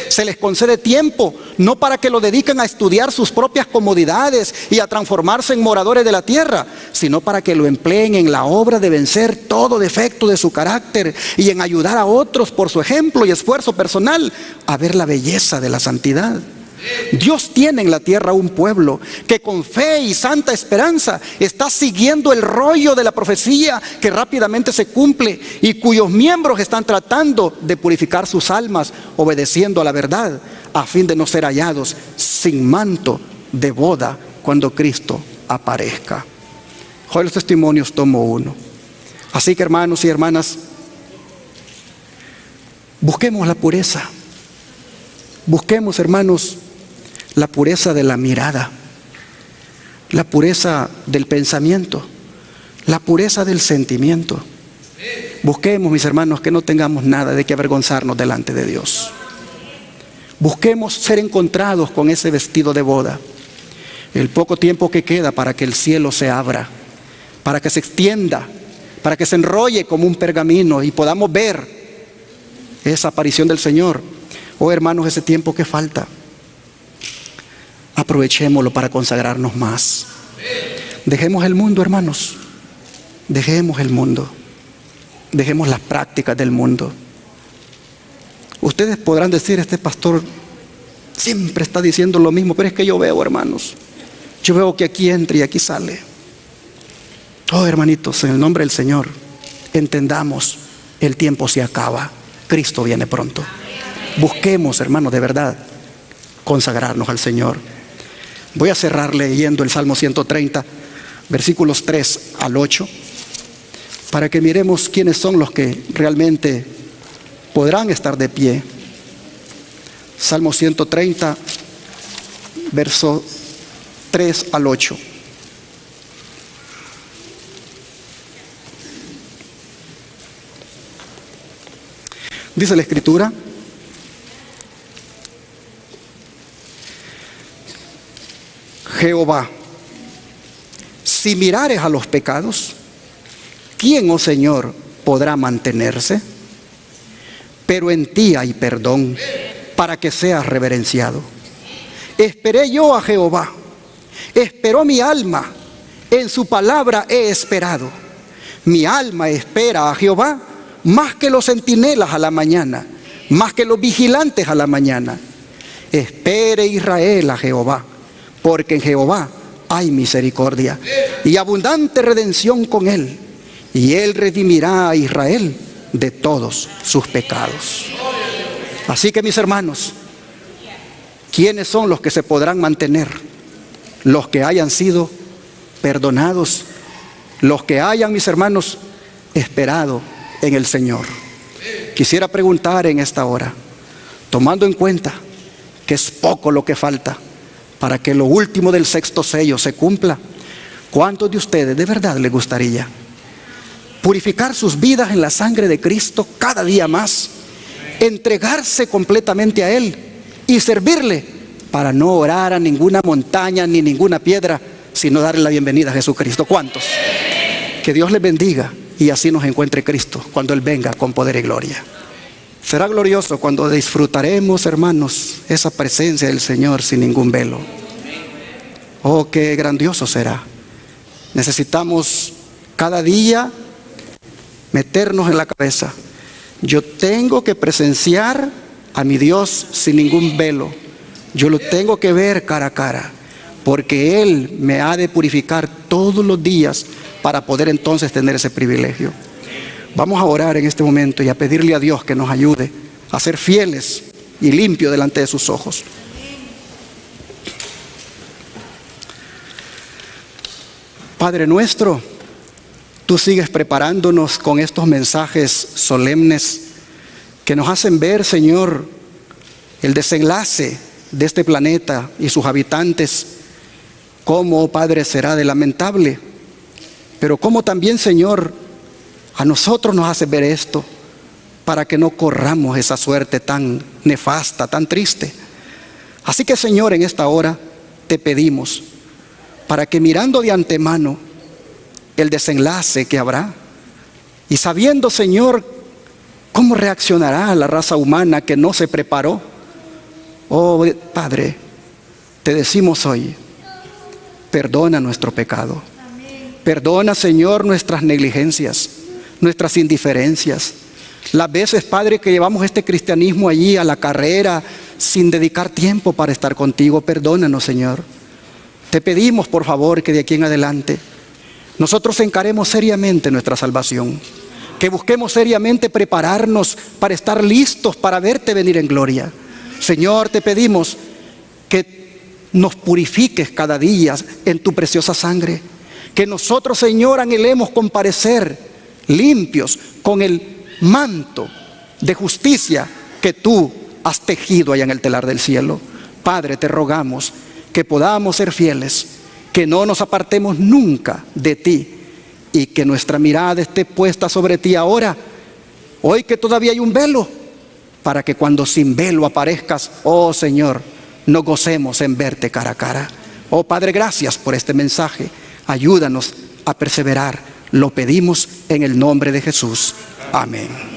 Se les concede tiempo, no para que lo dediquen a estudiar sus propias comodidades y a transformarse en moradores de la tierra, sino para que lo empleen en la obra de vencer todo defecto de su carácter y en ayudar a otros por su ejemplo y esfuerzo personal a ver la belleza de la santidad. Dios tiene en la tierra un pueblo que con fe y santa esperanza está siguiendo el rollo de la profecía que rápidamente se cumple y cuyos miembros están tratando de purificar sus almas obedeciendo a la verdad a fin de no ser hallados sin manto de boda cuando Cristo aparezca. Hoy los testimonios tomo 1. Así que hermanos y hermanas, busquemos la pureza. Busquemos, hermanos, la pureza de la mirada, la pureza del pensamiento, la pureza del sentimiento. Busquemos, mis hermanos, que no tengamos nada de que avergonzarnos delante de Dios. Busquemos ser encontrados con ese vestido de boda. El poco tiempo que queda para que el cielo se abra, para que se extienda, para que se enrolle como un pergamino y podamos ver esa aparición del Señor. Oh hermanos, ese tiempo que falta, aprovechémoslo para consagrarnos más. Dejemos el mundo, hermanos. Dejemos el mundo. Dejemos las prácticas del mundo. Ustedes podrán decir, este pastor siempre está diciendo lo mismo, pero es que yo veo, hermanos, yo veo que aquí entra y aquí sale. Oh hermanitos, en el nombre del Señor, entendamos, el tiempo se acaba, Cristo viene pronto. Busquemos, hermanos, de verdad, consagrarnos al Señor. Voy a cerrar leyendo el Salmo 130, versículos 3 al 8, para que miremos quiénes son los que realmente podrán estar de pie. Salmo 130, verso 3 al 8. Dice la Escritura: Jehová, si mirares a los pecados, ¿quién, oh Señor, podrá mantenerse? Pero en ti hay perdón, para que seas reverenciado. Esperé yo a Jehová, esperó mi alma, en su palabra he esperado. Mi alma espera a Jehová, más que los centinelas a la mañana, más que los vigilantes a la mañana. Espere Israel a Jehová, porque en Jehová hay misericordia y abundante redención con él, y él redimirá a Israel de todos sus pecados. Así que, mis hermanos, ¿quiénes son los que se podrán mantener? Los que hayan sido perdonados, los que hayan, mis hermanos, esperado en el Señor. Quisiera preguntar en esta hora, tomando en cuenta que es poco lo que falta para que lo último del sexto sello se cumpla, ¿cuántos de ustedes de verdad les gustaría purificar sus vidas en la sangre de Cristo cada día más, entregarse completamente a Él y servirle para no orar a ninguna montaña ni ninguna piedra, sino darle la bienvenida a Jesucristo? ¿Cuántos? Que Dios les bendiga y así nos encuentre Cristo cuando Él venga con poder y gloria. Será glorioso cuando disfrutaremos, hermanos, esa presencia del Señor sin ningún velo. Oh, qué grandioso será. Necesitamos cada día meternos en la cabeza: yo tengo que presenciar a mi Dios sin ningún velo. Yo lo tengo que ver cara a cara, porque Él me ha de purificar todos los días para poder entonces tener ese privilegio. Vamos a orar en este momento y a pedirle a Dios que nos ayude a ser fieles y limpios delante de sus ojos. Padre nuestro, tú sigues preparándonos con estos mensajes solemnes que nos hacen ver, Señor, el desenlace de este planeta y sus habitantes. Cómo, Padre, será de lamentable, pero cómo también, Señor, a nosotros nos hace ver esto para que no corramos esa suerte tan nefasta, tan triste. Así que, Señor, en esta hora te pedimos para que, mirando de antemano el desenlace que habrá y sabiendo, Señor, cómo reaccionará la raza humana que no se preparó Oh Padre, te decimos hoy, perdona nuestro pecado. Perdona, Señor, nuestras negligencias, nuestras indiferencias. Las veces, Padre, que llevamos este cristianismo allí a la carrera sin dedicar tiempo para estar contigo, perdónanos, Señor. Te pedimos, por favor, que de aquí en adelante nosotros encaremos seriamente nuestra salvación, que busquemos seriamente prepararnos para estar listos para verte venir en gloria. Señor, te pedimos que nos purifiques cada día en tu preciosa sangre, que nosotros, Señor, anhelemos comparecer limpios con el manto de justicia que tú has tejido allá en el telar del cielo. Padre, te rogamos que podamos ser fieles, que no nos apartemos nunca de ti y que nuestra mirada esté puesta sobre ti ahora, hoy que todavía hay un velo, para que cuando sin velo aparezcas, oh Señor, nos gocemos en verte cara a cara. Oh Padre, gracias por este mensaje. Ayúdanos a perseverar. Lo pedimos en el nombre de Jesús. Amén.